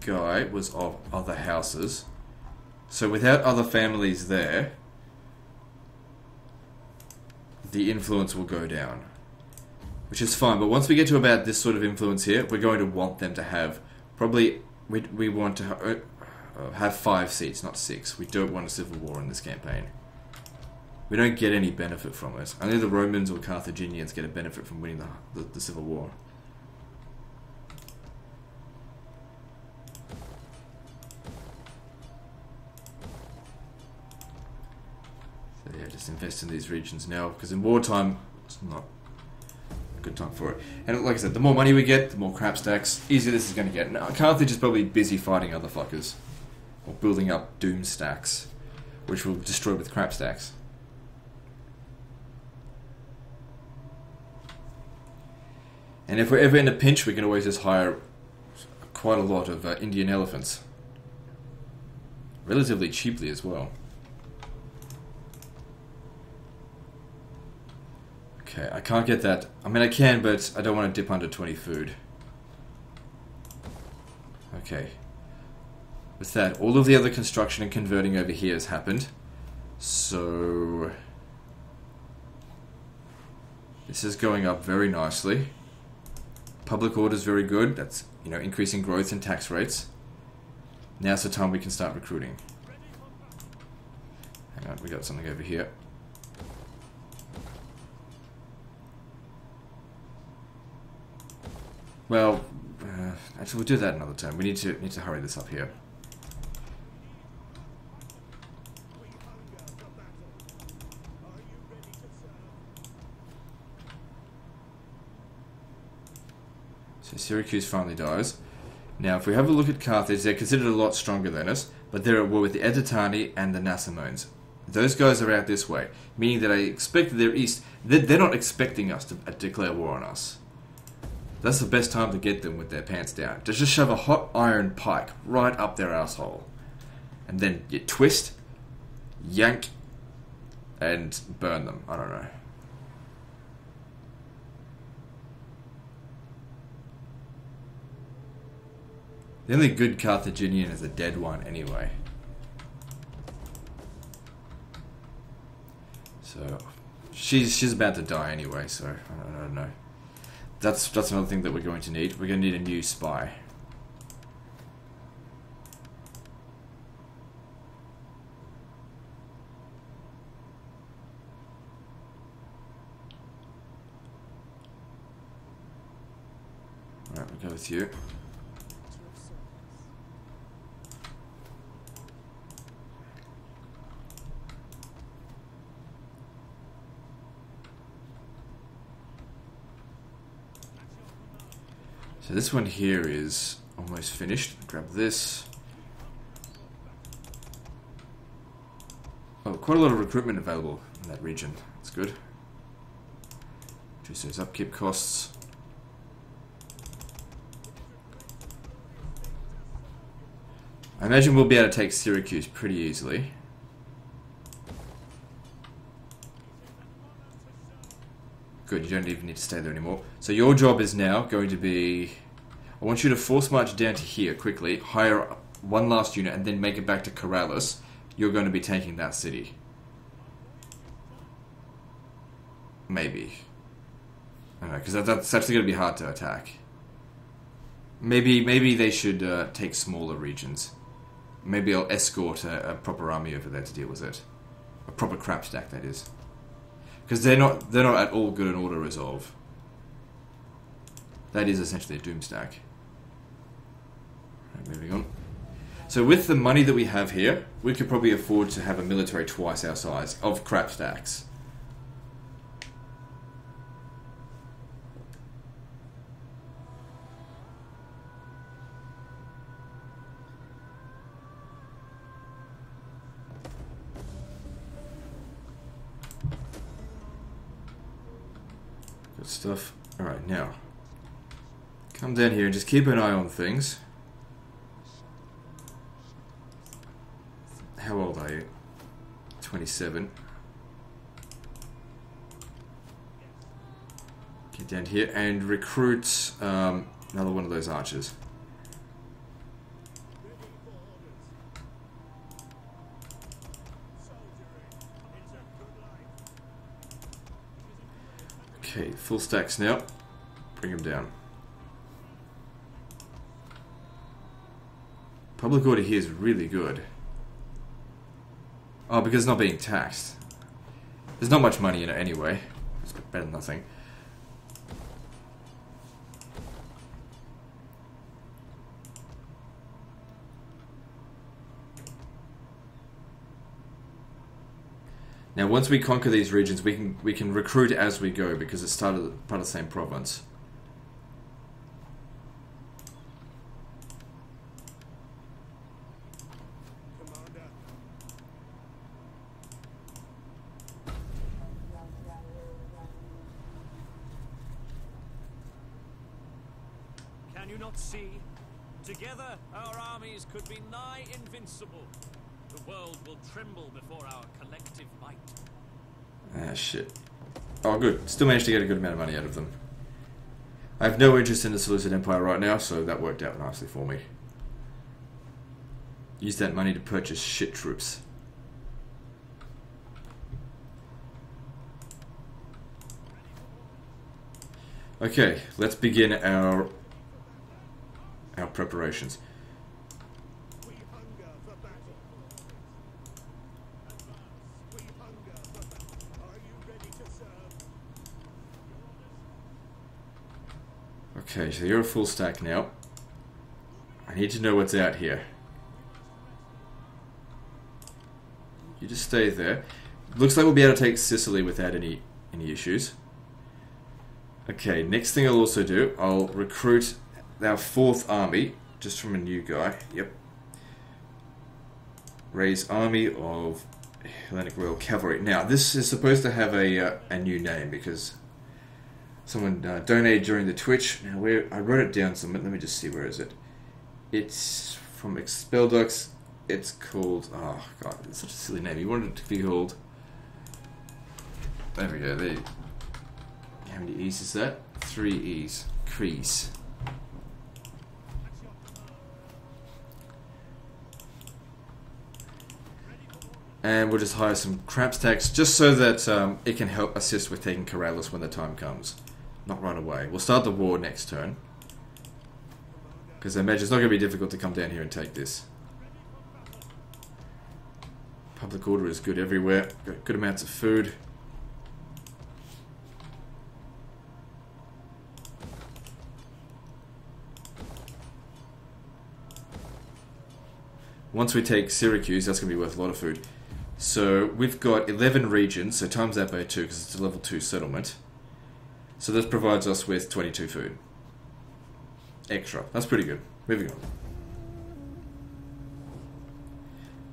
guy was of other houses. So without other families there, the influence will go down. Which is fine, but once we get to about this sort of influence here, we're going to want them to have, probably, we want to have 5 seats, not 6. We don't want a civil war in this campaign. We don't get any benefit from it. Only the Romans or Carthaginians get a benefit from winning the Civil War. So yeah, just invest in these regions now, because in wartime, it's not a good time for it. And like I said, the more money we get, the more crap stacks, easier this is going to get. Now, Carthage is probably busy fighting other fuckers, or building up doom stacks, which will destroy with crap stacks. And if we're ever in a pinch, we can always just hire quite a lot of Indian elephants. Relatively cheaply as well. Okay, I can't get that. I mean, I can, but I don't want to dip under 20 food. Okay. With that, all of the other construction and converting over here has happened. So this is going up very nicely. Public order is very good. That's, you know, increasing growth and tax rates. Now's the time we can start recruiting. Hang on, we got something over here. Well, actually, we'll do that another time. We need to hurry this up here. So Syracuse finally dies. Now, if we have a look at Carthage, they're considered a lot stronger than us, but they're at war with the Editani and the Nasamones. Those guys are out this way, meaning that I expect that they're east. They're not expecting us to declare war on us. That's the best time to get them with their pants down. Just shove a hot iron pike right up their asshole. And then you twist, yank, and burn them. I don't know. The only good Carthaginian is a dead one anyway. So she's about to die anyway, so I don't know. That's another thing that we're going to need. We're going to need a new spy. Alright, we'll go with you. So this one here is almost finished. Grab this. Oh, quite a lot of recruitment available in that region. That's good. Reduce those upkeep costs. I imagine we'll be able to take Syracuse pretty easily. Good, you don't even need to stay there anymore. So your job is now going to be... I want you to force march down to here quickly, hire one last unit, and then make it back to Corrales. You're going to be taking that city. Maybe. I don't know, because that's actually going to be hard to attack. Maybe they should take smaller regions. Maybe I'll escort a proper army over there to deal with it. A proper crap stack, that is. Because they're not at all good in auto resolve. That is essentially a doom stack. Right, moving on. So with the money that we have here, we could probably afford to have a military twice our size of crap stacks. Good stuff. Alright, now come down here and just keep an eye on things. How old are you? 27. Get down here and recruit another one of those archers. Okay, full stacks now. Bring them down. Public order here is really good. Oh, because it's not being taxed. There's not much money in it anyway. It's better than nothing. Now, once we conquer these regions, we can recruit as we go because it's part of the same province. Can you not see? Together, our armies could be nigh invincible. The world will tremble before our collective might. Ah, shit. Oh, good. Still managed to get a good amount of money out of them. I have no interest in the Seleucid Empire right now, so that worked out nicely for me. Use that money to purchase shit troops. Okay, let's begin our preparations. We hunger for battle. Advance. We hunger for battle. Are you ready to serve? Okay, so you're a full stack now. I need to know what's out here. You just stay there. Looks like we'll be able to take Sicily without any issues. Okay, next thing I'll also do, I'll recruit our 4th army, just from a new guy. Yep. Raise army of Hellenic Royal Cavalry. Now, this is supposed to have a new name because someone donated during the Twitch. Now, I wrote it down somewhere. Let me just see, where is it? It's from Expeldox. It's called... Oh, God, it's such a silly name. You wanted it to be called... There we go. How many E's is that? 3 E's. Crease. And we'll just hire some crap stacks just so that it can help assist with taking Corrales when the time comes. Not right away. We'll start the war next turn. Because I imagine it's not going to be difficult to come down here and take this. Public order is good everywhere. Got good amounts of food. Once we take Syracuse, that's going to be worth a lot of food. So we've got 11 regions, so times that by 2 because it's a level 2 settlement. So this provides us with 22 food. Extra. That's pretty good. Moving on.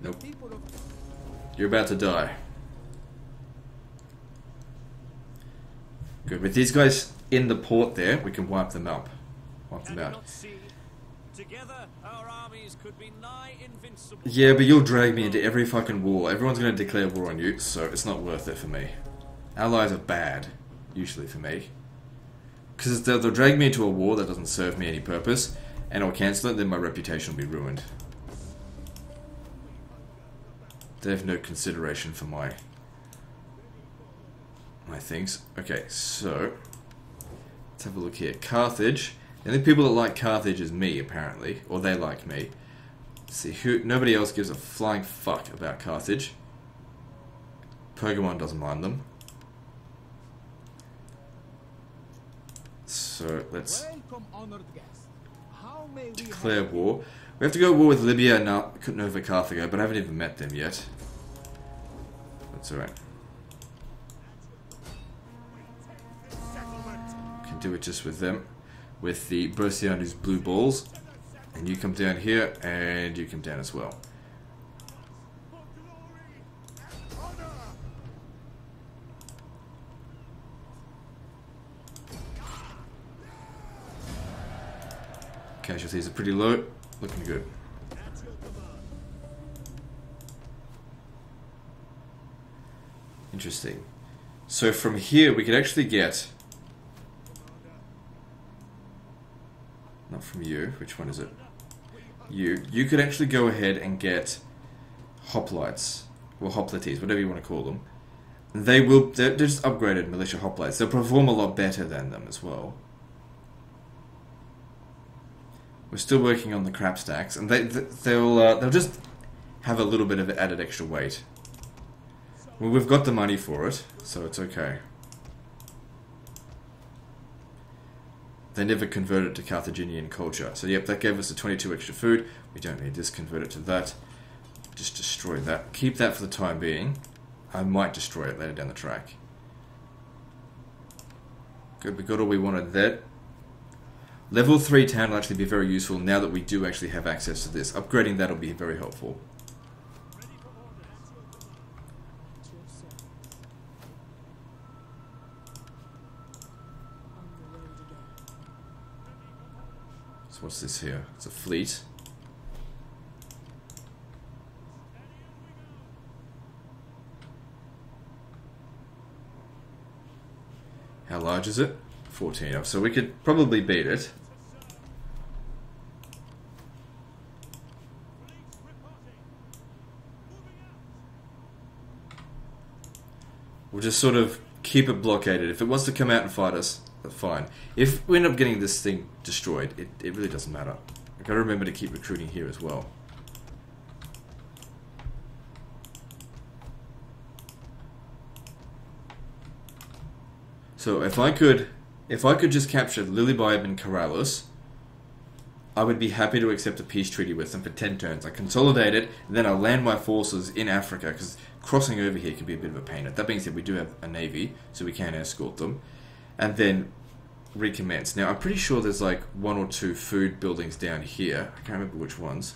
Nope. You're about to die. Good. With these guys in the port there, we can wipe them up. Wipe them out. Together, our armies could be nigh invincible. Yeah, but you'll drag me into every fucking war. Everyone's going to declare war on you, so it's not worth it for me. Allies are bad, usually for me. Because they'll drag me into a war that doesn't serve me any purpose, and I'll cancel it, then my reputation will be ruined. They have no consideration for my things. Okay, so let's have a look here. Carthage. The only people that like Carthage is me, apparently, or they like me. Let's see, nobody else gives a flying fuck about Carthage. Pergamon doesn't mind them. So let's declare war. We have to go to war with Libya and Nova Carthago, but I haven't even met them yet. That's alright. Can do it just with them. With the Bercianu's blue balls. And you come down here, and you come down as well. Casualties are pretty low. Looking good. Interesting. So from here, we could actually get... Not from you. Which one is it? You. You could actually go ahead and get hoplites. Or hoplites, whatever you want to call them. They're just upgraded militia hoplites. They'll perform a lot better than them as well. We're still working on the crap stacks, and they'll just have a little bit of added extra weight. Well, we've got the money for it, so it's okay. They never converted to Carthaginian culture. So yep, that gave us the 22 extra food. We don't need this, convert it to that. Just destroy that. Keep that for the time being. I might destroy it later down the track. Good, we got all we wanted there. Level 3 town will actually be very useful now that we do actually have access to this. Upgrading that will be very helpful. So what's this here? It's a fleet. How large is it? 14. So we could probably beat it. We'll just sort of keep it blockaded. If it wants to come out and fight us, fine. If we end up getting this thing destroyed, it really doesn't matter. I've got to remember to keep recruiting here as well. So if I could just capture Lilybaeum and Corallus, I would be happy to accept a peace treaty with them for 10 turns. I consolidate it, and then I land my forces in Africa, because crossing over here can be a bit of a pain. That being said, we do have a navy, so we can escort them. And then recommence. Now, I'm pretty sure there's like 1 or 2 food buildings down here. I can't remember which ones.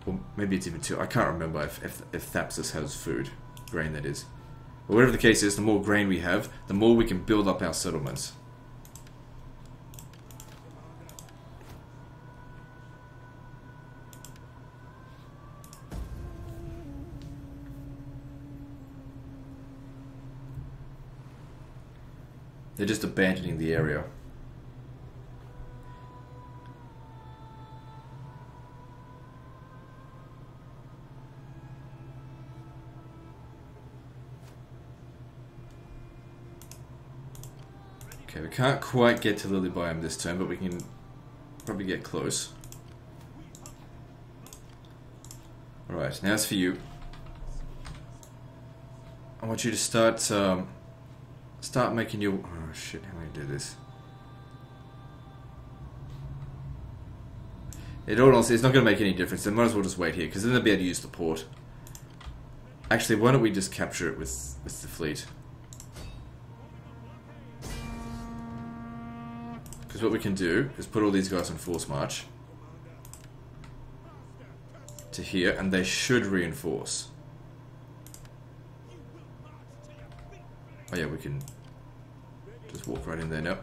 Or maybe it's even 2. I can't remember if Thapsus has food. Grain, that is. But whatever the case is, the more grain we have, the more we can build up our settlements. They're just abandoning the area. Okay, we can't quite get to Lilybaeum this turn, but we can probably get close. Alright, now it's for you. I want you to start making your... Oh shit, how am I going to do this? In all honesty, it's not going to make any difference. They might as well just wait here, because then they'll be able to use the port. Actually, why don't we just capture it with the fleet? Because what we can do is put all these guys on force march to here, and they should reinforce. Oh yeah, we can just walk right in there now.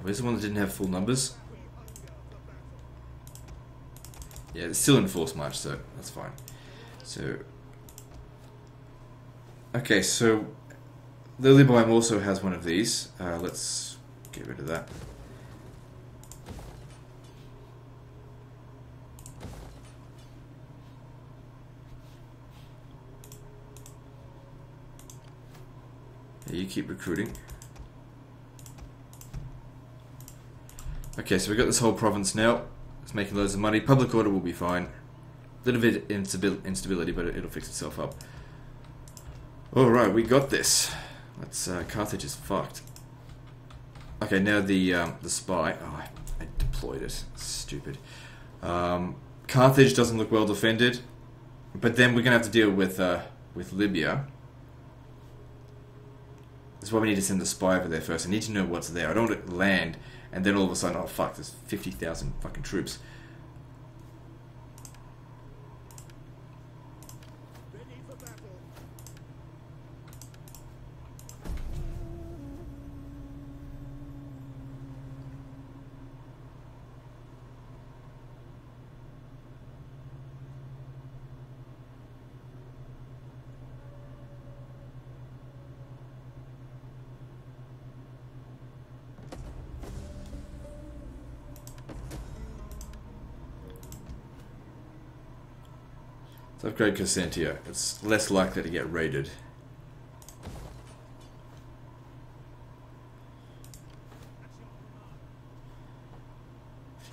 Where's the one that didn't have full numbers? Yeah, it's still in force march, so that's fine. So, okay, so Lilybaeum also has one of these. Let's get rid of that. Yeah, you keep recruiting. Okay, so we've got this whole province now. It's making loads of money. Public order will be fine. A little bit instability, but it'll fix itself up. Alright, we got this. Let's, Carthage is fucked. Okay, now the spy. Oh, I deployed it. Stupid. Carthage doesn't look well defended. But then we're going to have to deal with Libya. That's why we need to send the spy over there first. I need to know what's there. I don't want to land... And then all of a sudden, oh fuck, there's 50,000 fucking troops. Ready for battle. Let's upgrade Crescentia. It's less likely to get raided.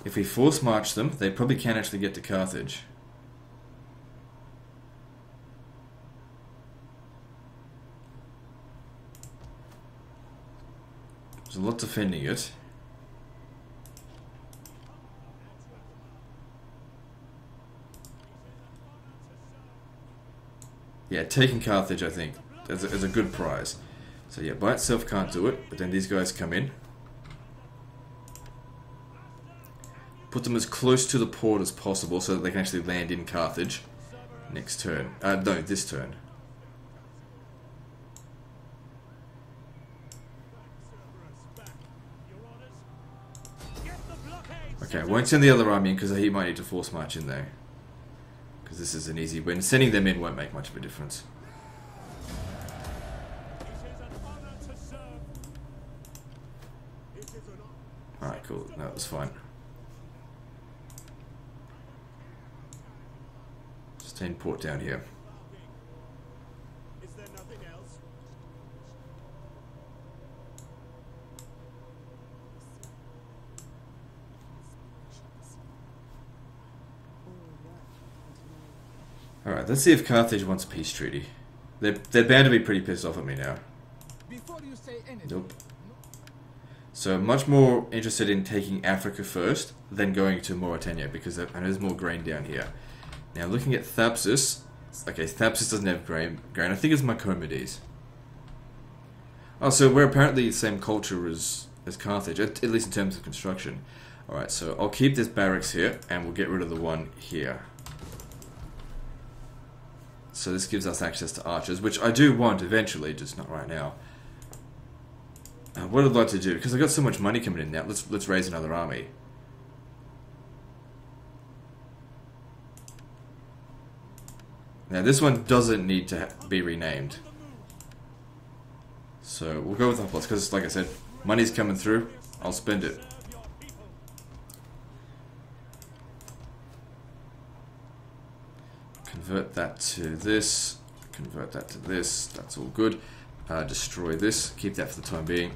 If we force march them, they probably can actually get to Carthage. There's a lot defending it. Yeah, taking Carthage, I think, is a good prize. So yeah, by itself can't do it, but then these guys come in. Put them as close to the port as possible so that they can actually land in Carthage. Next turn. No, this turn. Okay, I won't send the other army in because he might need to force march in there. Because this is an easy win. Sending them in won't make much of a difference. Alright, cool. No, that was fine. Sustain port down here. Is there nothing else? Alright, let's see if Carthage wants a peace treaty. They're bound to be pretty pissed off at me now. Before you say anything, Nope. So much more interested in taking Africa first than going to Mauritania because I know there's more grain down here. Now looking at Thapsus, okay, Thapsus doesn't have grain. I think it's Mycomedes. Oh, so we're apparently the same culture as Carthage, at least in terms of construction. Alright, so I'll keep this barracks here and we'll get rid of the one here. So this gives us access to archers, which I do want eventually, just not right now. What I'd like to do, because I've got so much money coming in now, let's raise another army. Now this one doesn't need to be renamed. So we'll go with Hoplites, because like I said, money's coming through, I'll spend it. Convert that to this, convert that to this, that's all good. Destroy this, keep that for the time being.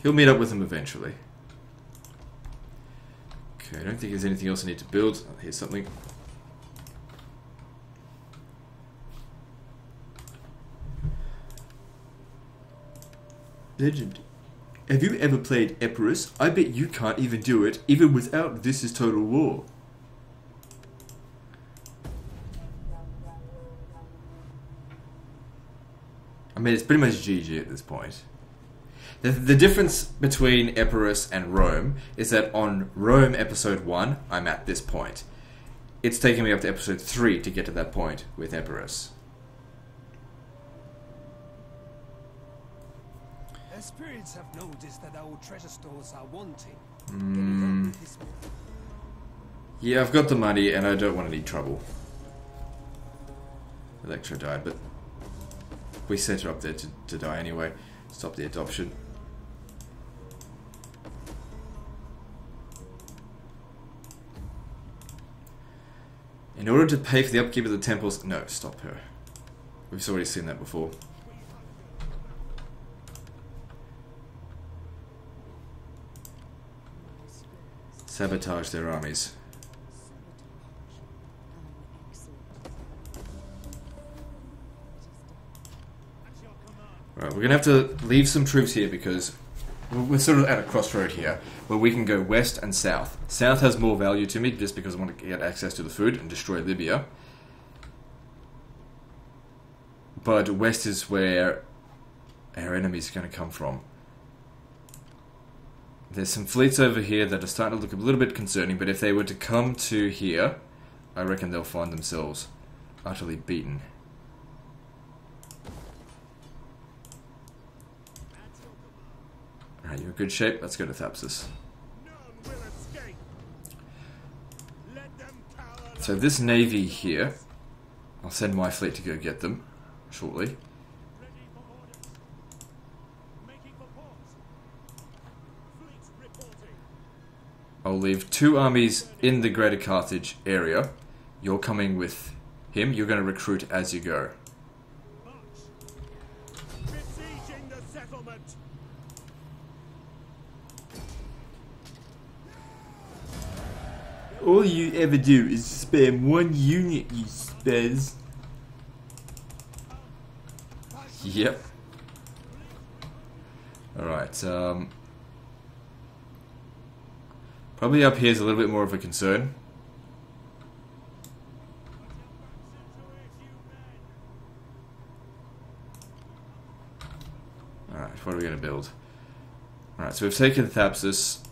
He'll meet up with him eventually. Okay, I don't think there's anything else I need to build. Oh, here's something. Legend. Have you ever played Epirus? I bet you can't even do it, even without This Is Total War. I mean, it's pretty much GG at this point. The difference between Epirus and Rome is that on Rome episode 1, I'm at this point. It's taken me up to episode 3 to get to that point with Epirus. The spirits have noticed that our treasure stores are wanting. Can you help with this? Yeah, I've got the money and I don't want any trouble. Electra died, but we set her up there to die anyway. Stop the adoption. In order to pay for the upkeep of the temples... No, stop her. We've already seen that before. Sabotage their armies. Right, we're going to have to leave some troops here because we're sort of at a crossroad here where we can go west and south. South has more value to me just because I want to get access to the food and destroy Libya. But west is where our enemies are going to come from. There's some fleets over here that are starting to look a little bit concerning, but if they were to come to here, I reckon they'll find themselves utterly beaten. Alright, you're in good shape. Let's go to Thapsus. So this navy here, I'll send my fleet to go get them shortly. I'll leave 2 armies in the Greater Carthage area. You're coming with him. You're going to recruit as you go. Besieging the settlement. All you ever do is spam 1 unit, you spaz. Yep. Alright, probably up here is a little bit more of a concern. Alright, what are we going to build? Alright, so we've taken Thapsus.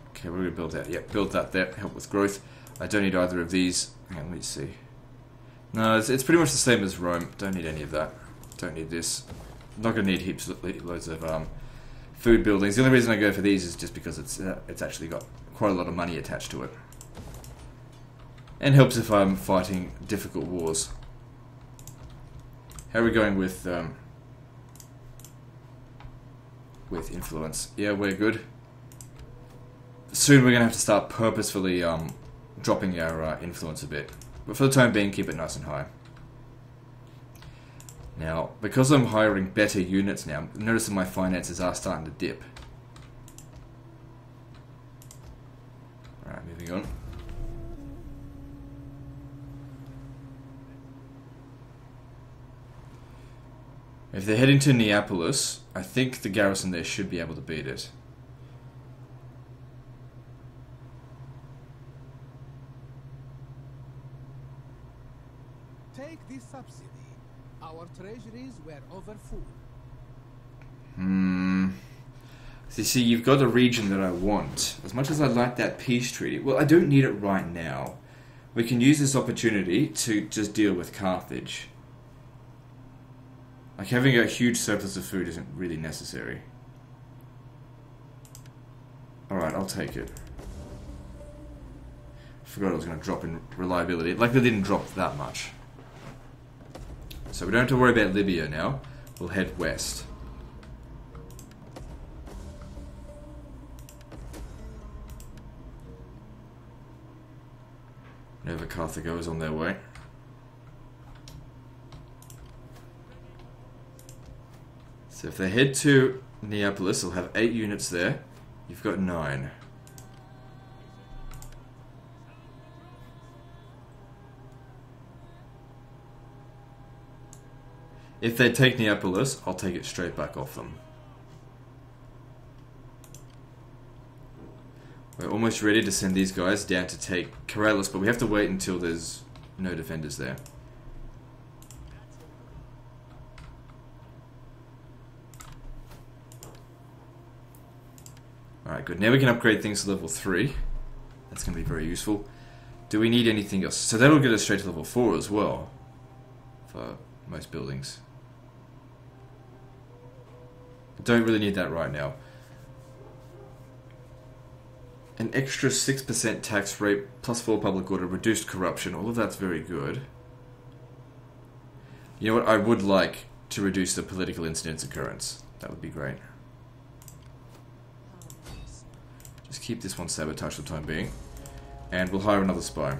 Okay, what are we going to build that? Yep, build that there, help with growth. I don't need either of these. Hang on, let me see. No, it's pretty much the same as Rome. Don't need any of that. Don't need this. Not going to need loads of food buildings. The only reason I go for these is just because it's actually got quite a lot of money attached to it. And helps if I'm fighting difficult wars. How are we going with influence? Yeah, we're good. Soon we're going to have to start purposefully dropping our influence a bit. But for the time being, keep it nice and high. Now, because I'm hiring better units now, notice that my finances are starting to dip. Alright, moving on. If they're heading to Neapolis, I think the garrison there should be able to beat it. Take this subsidy. Our treasuries were overfull. So you see, you've got a region that I want. As much as I like that peace treaty, well, I don't need it right now. We can use this opportunity to just deal with Carthage. Like, having a huge surplus of food isn't really necessary. Alright, I'll take it. Forgot I was going to drop in reliability. Like, they didn't drop that much. So we don't have to worry about Libya now. We'll head west. Nova Carthago is on their way. So if they head to Neapolis, they'll have 8 units there. You've got 9. If they take Neapolis, I'll take it straight back off them. We're almost ready to send these guys down to take Corellis, but we have to wait until there's no defenders there. Alright, good. Now we can upgrade things to level 3. That's going to be very useful. Do we need anything else? So that'll get us straight to level 4 as well. For most buildings. Don't really need that right now. An extra 6% tax rate, plus 4 public order, reduced corruption. All of that's very good. You know what? I would like to reduce the political incidents occurrence. That would be great. Just keep this one sabotaged for the time being. And we'll hire another spy.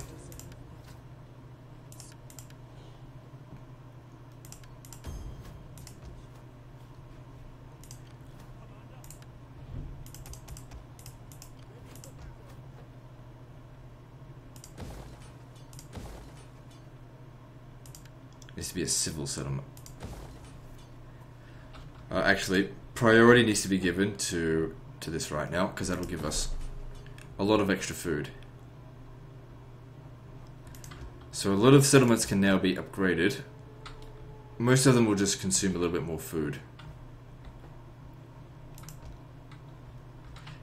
Needs to be a civil settlement. Actually, priority needs to be given to this right now, because that'll give us a lot of extra food. So a lot of settlements can now be upgraded. Most of them will just consume a little bit more food.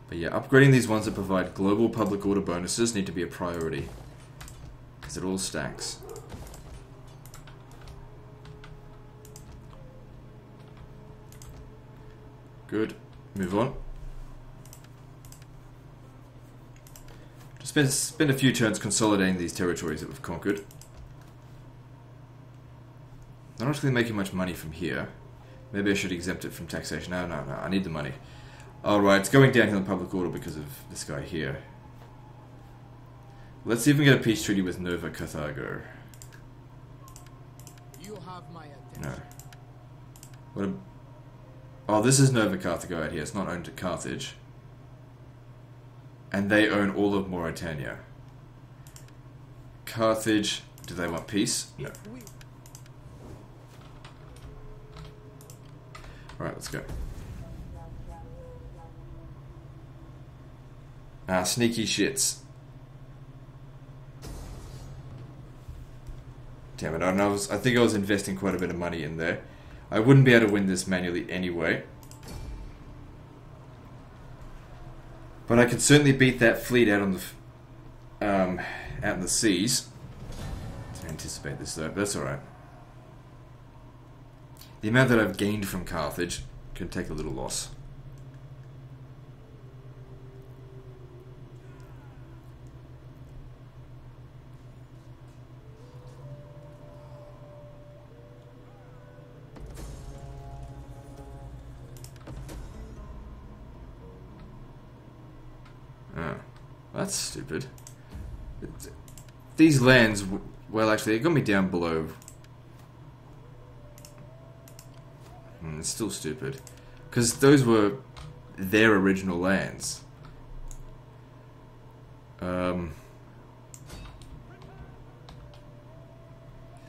But yeah, upgrading these ones that provide global public order bonuses need to be a priority, because it all stacks. Good. Move on. Just spend a few turns consolidating these territories that we've conquered. I'm not really making much money from here. Maybe I should exempt it from taxation. No, I need the money. Alright, it's going downhill in public order because of this guy here. Let's see if we can get a peace treaty with Nova Carthago. You have my attention. No. What a... Oh, this is Nova Carthago out here. It's not owned to Carthage. And they own all of Mauritania. Carthage, do they want peace? No. Alright, let's go. Ah, sneaky shits. Damn it, I think I was investing quite a bit of money in there. I wouldn't be able to win this manually anyway. But I could certainly beat that fleet out on the out in the seas. Didn't anticipate this though, but that's alright. The amount that I've gained from Carthage can take a little loss. That's stupid. These lands, well actually, it got me down below. It's still stupid. Because those were their original lands.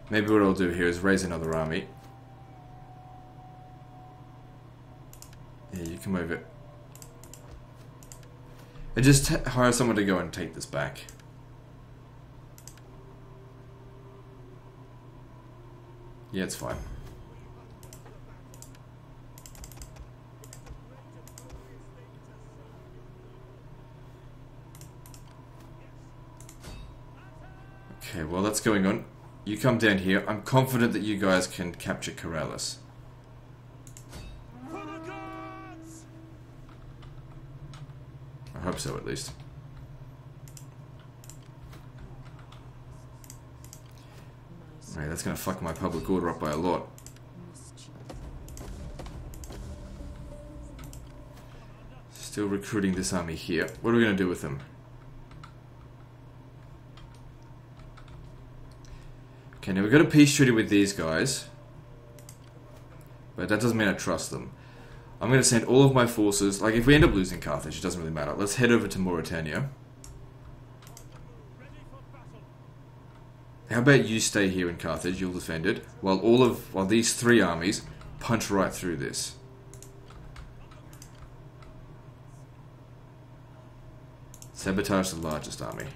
Maybe what I'll do here is raise another army. Yeah, you come over. And just hire someone to go and take this back. Yeah, it's fine. Okay, well that's going on. You come down here. I'm confident that you guys can capture Corellis. I hope so, at least. Alright, that's gonna fuck my public order up by a lot. Still recruiting this army here. What are we gonna do with them? Okay, now we've got a peace treaty with these guys. But that doesn't mean I trust them. I'm going to send all of my forces, like if we end up losing Carthage, it doesn't really matter. Let's head over to Mauritania. How about you stay here in Carthage, you'll defend it, while these three armies punch right through this. Sabotage the largest army.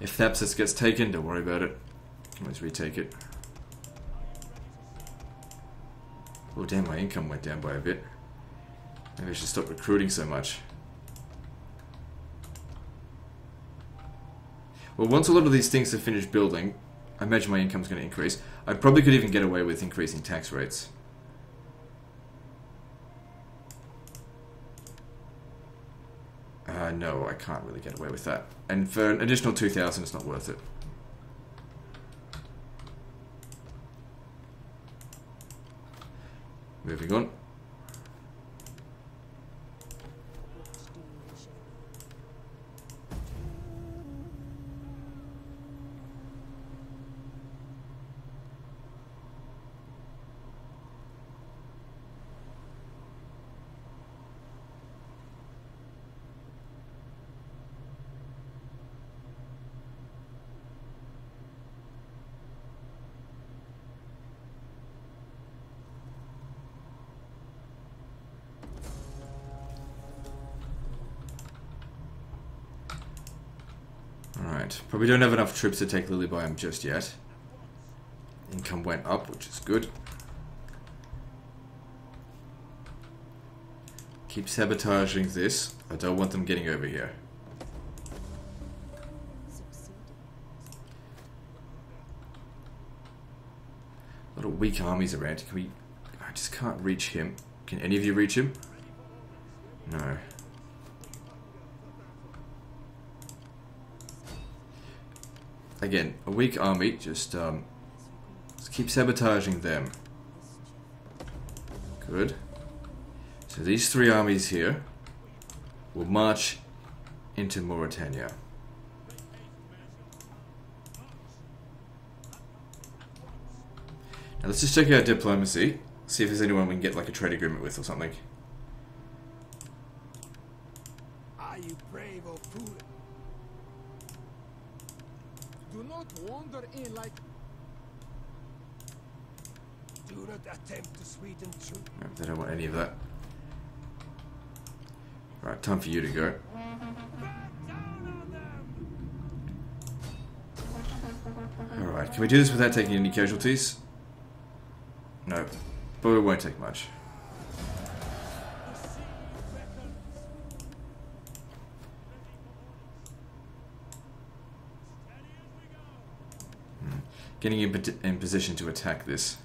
If Thapsus gets taken, don't worry about it. Can always retake it. Oh damn, my income went down by a bit. Maybe I should stop recruiting so much. Well, once a lot of these things are finished building, I imagine my income's going to increase. I probably could even get away with increasing tax rates. No, I can't really get away with that. And for an additional 2,000, it's not worth it. Moving on. Probably don't have enough troops to take Lilybium just yet. Income went up, which is good. Keep sabotaging this. I don't want them getting over here. A lot of weak armies around. Can we... I just can't reach him. Can any of you reach him? No. again, a weak army, just keep sabotaging them. Good. So these 3 armies here will march into Mauritania. Now let's just check out diplomacy, see if there's anyone we can get like a trade agreement with or something. Are you brave or fool? Do not wander in like... Do not attempt to sweeten truth. No, they don't want any of that. Right, time for you to go. Alright, can we do this without taking any casualties? No, but we won't take much. Getting in position to attack this.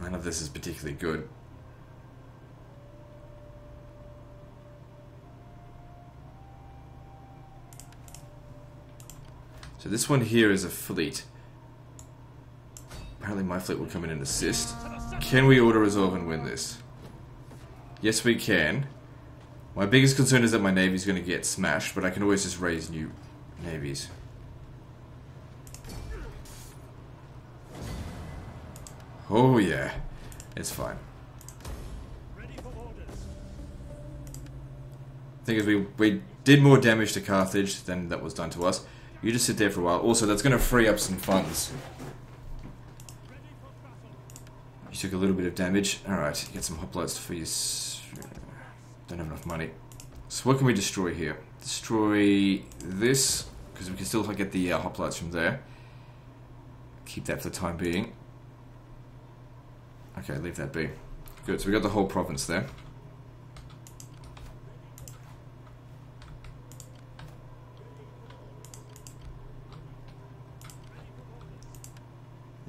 None of this is particularly good. So this one here is a fleet. Apparently my fleet will come in and assist. Can we auto-resolve and win this? Yes, we can. My biggest concern is that my navy's going to get smashed, but I can always just raise new navies. Oh yeah, it's fine. The thing is, we did more damage to Carthage than that was done to us. You just sit there for a while. Also, that's going to free up some funds. You took a little bit of damage. Alright, get some hoplites for you. Don't have enough money. So what can we destroy here? Destroy this, because we can still get the hoplites from there. Keep that for the time being. Okay, leave that be. Good, so we got the whole province there.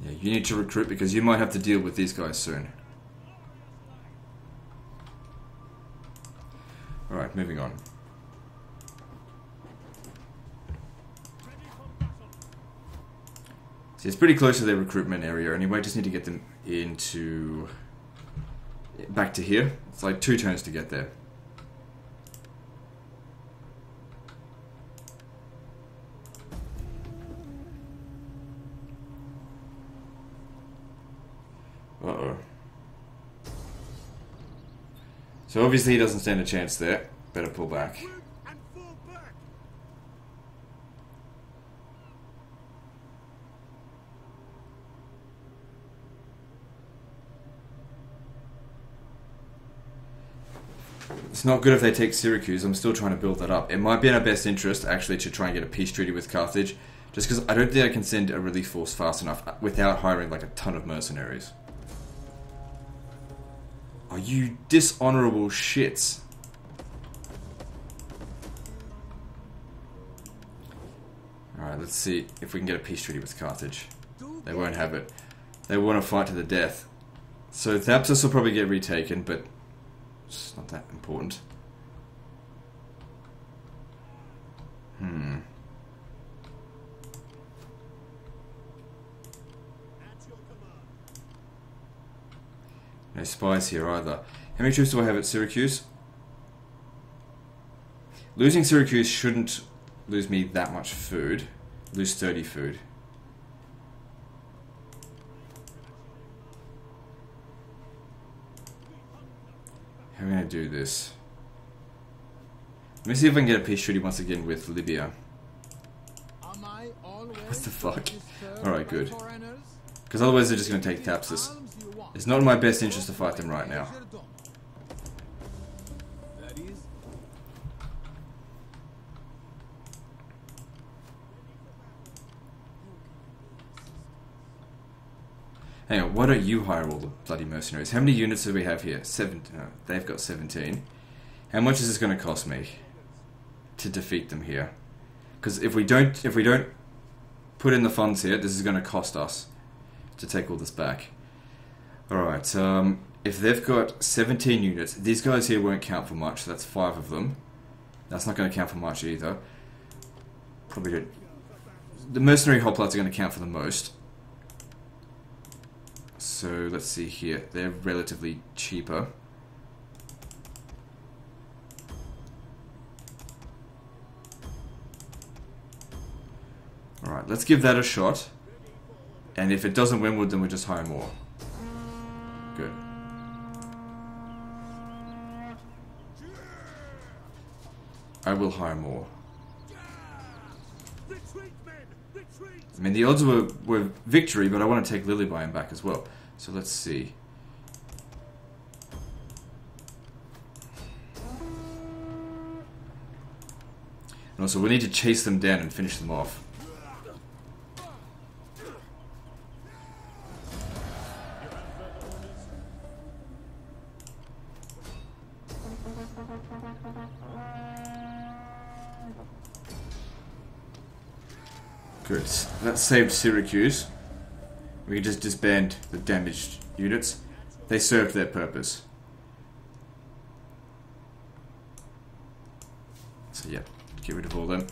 Yeah, you need to recruit because you might have to deal with these guys soon. Alright, moving on. See, it's pretty close to their recruitment area anyway, just need to get them into... back to here. It's like 2 turns to get there. Uh-oh. So obviously he doesn't stand a chance there. Better pull back. It's not good if they take Syracuse. I'm still trying to build that up. It might be in our best interest actually to try and get a peace treaty with Carthage, just because I don't think I can send a relief force fast enough without hiring like a ton of mercenaries. Oh, you dishonorable shits. Alright, let's see if we can get a peace treaty with Carthage. They won't have it. They want to fight to the death. So Thapsus will probably get retaken, but it's not that important. No spies here either. How many troops do I have at Syracuse? Losing Syracuse shouldn't lose me that much food. Lose 30 food. How am I going to do this? Let me see if I can get a peace treaty once again with Libya. What the fuck? Alright, good. Because otherwise they're just going to take Thapsus. It's not in my best interest to fight them right now. Hang on, why don't you hire all the bloody mercenaries? How many units do we have here? 7. They've got 17. How much is this going to cost me to defeat them here? Because if we don't put in the funds here. This is going to cost us to take all this back. Alright, if they've got 17 units, these guys here won't count for much, so that's 5 of them. That's not going to count for much either. Probably don't. The mercenary hoplites are going to count for the most. So let's see here. They're relatively cheaper. Alright, let's give that a shot. And if it doesn't win, then we'll just hire more. Good. I will hire more. I mean, the odds were victory, but I want to take Lilybium back as well. So let's see. And also, we need to chase them down and finish them off. Good. That saved Syracuse. We can just disband the damaged units. They served their purpose. So yeah, get rid of all them.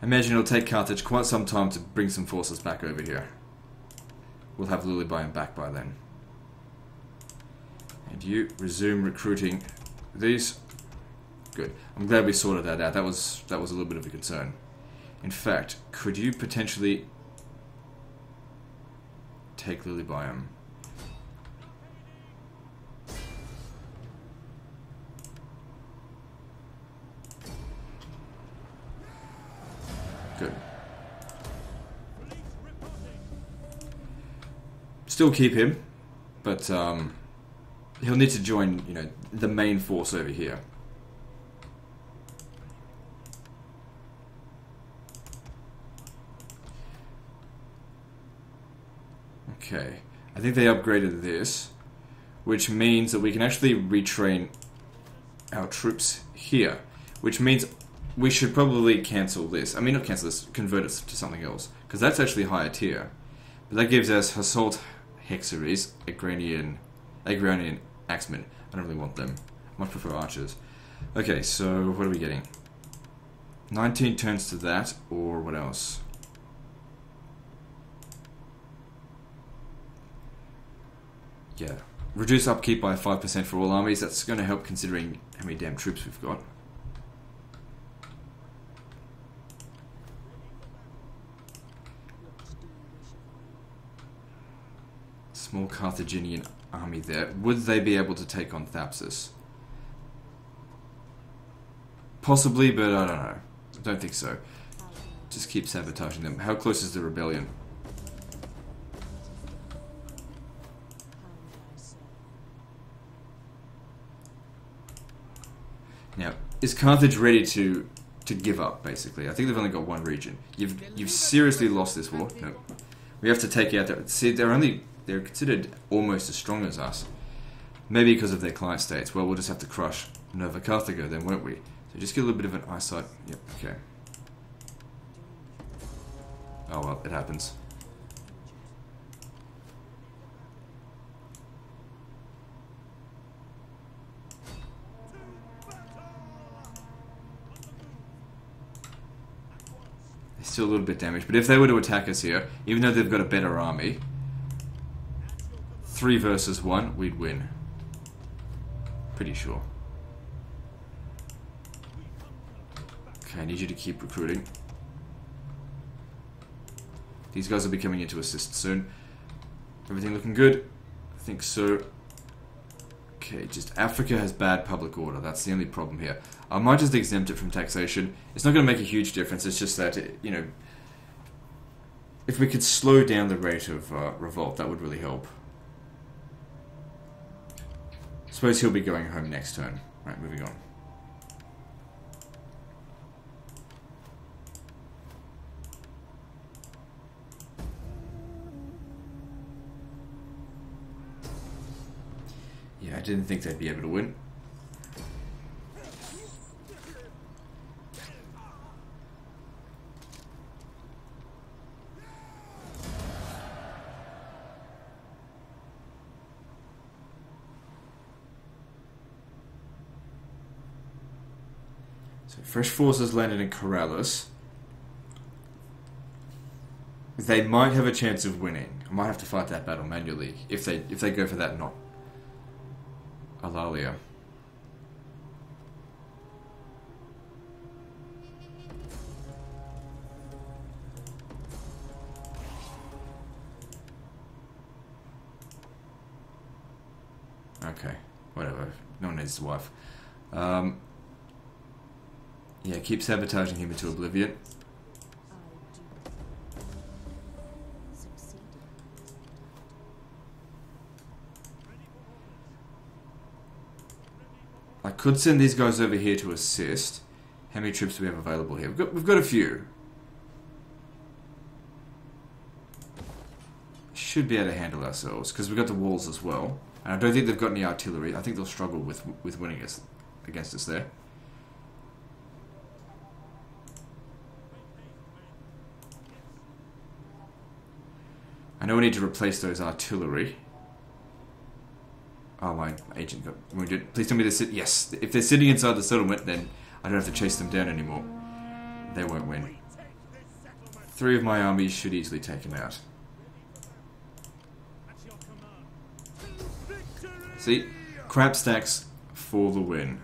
Imagine it'll take Carthage quite some time to bring some forces back over here. We'll have Lilybium back by then. And you resume recruiting these. Good. I'm glad we sorted that out. That was a little bit of a concern. In fact, could you potentially take Lilybium? Good. Still keep him, but he'll need to join, you know, the main force over here. Okay, I think they upgraded this, which means that we can actually retrain our troops here, which means we should probably cancel this. I mean, not cancel this, convert it to something else, because that's actually higher tier. But that gives us Assault Hexeries, Agranian Axemen. I don't really want them. I much prefer archers. Okay, so what are we getting? 19 turns to that, or what else? Yeah, reduce upkeep by 5% for all armies. That's going to help considering how many damn troops we've got. Small Carthaginian army there. Would they be able to take on Thapsus? Possibly, but I don't know. I don't think so. Just keep sabotaging them. How close is the rebellion? Now, is Carthage ready to give up, basically? I think they've only got one region. You've seriously lost this war. No. We have to take out their... See, they're considered almost as strong as us. Maybe because of their client states. Well, we'll just have to crush Nova Carthago then, won't we? So just get a little bit of an eyesight. Yep, okay. Oh well, it happens. Still a little bit damaged, but if they were to attack us here, even though they've got a better army, 3 versus 1, we'd win. Pretty sure. Okay, I need you to keep recruiting. These guys will be coming in to assist soon. Everything looking good? I think so. Okay, just Africa has bad public order. That's the only problem here. I might just exempt it from taxation. It's not going to make a huge difference. It's just that, you know, if we could slow down the rate of revolt, that would really help. Suppose he'll be going home next turn. Right, moving on. Yeah, I didn't think they'd be able to win. So fresh forces landed in Corrales. They might have a chance of winning. I might have to fight that battle manually if they go for that not Alalia. Okay, whatever. No one needs to wife. Yeah, keep sabotaging him into oblivion. I could send these guys over here to assist. How many troops do we have available here? We've got a few. Should be able to handle ourselves because we've got the walls as well. And I don't think they've got any artillery. I think they'll struggle with winning us against us there. I know we need to replace those artillery. Oh, my agent got wounded. Please tell me they're sitting. Yes, if they're sitting inside the settlement, then I don't have to chase them down anymore. They won't win. 3 of my armies should easily take them out. See? Crap stacks for the win.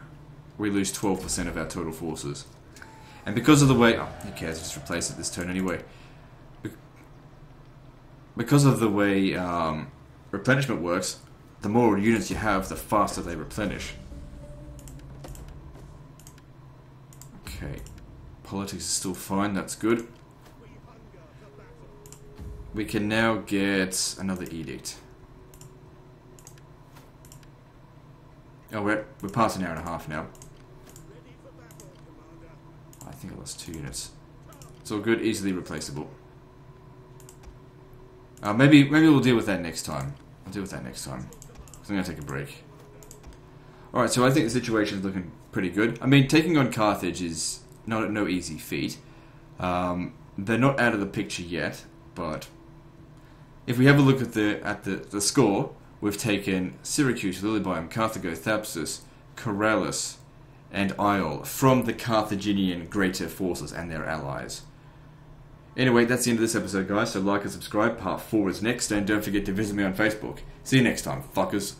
We lose 12% of our total forces. And because of the way... Oh, who cares? Just replace it this turn anyway. Because of the way replenishment works, the more units you have, the faster they replenish. Okay. Politics is still fine, that's good. We can now get another edict. Oh, we're past an hour and a half now. I think I lost 2 units. It's all good, easily replaceable. Maybe we'll deal with that next time. I'll deal with that next time. Because I'm going to take a break. Alright, so I think the situation is looking pretty good. I mean, taking on Carthage is no easy feat. They're not out of the picture yet, but if we have a look at the score, we've taken Syracuse, Lilybaeum, Carthago, Thapsus, Corrales, and Isle from the Carthaginian greater forces and their allies. Anyway, that's the end of this episode, guys, so like and subscribe. Part 4 is next, and don't forget to visit me on Facebook. See you next time, fuckers.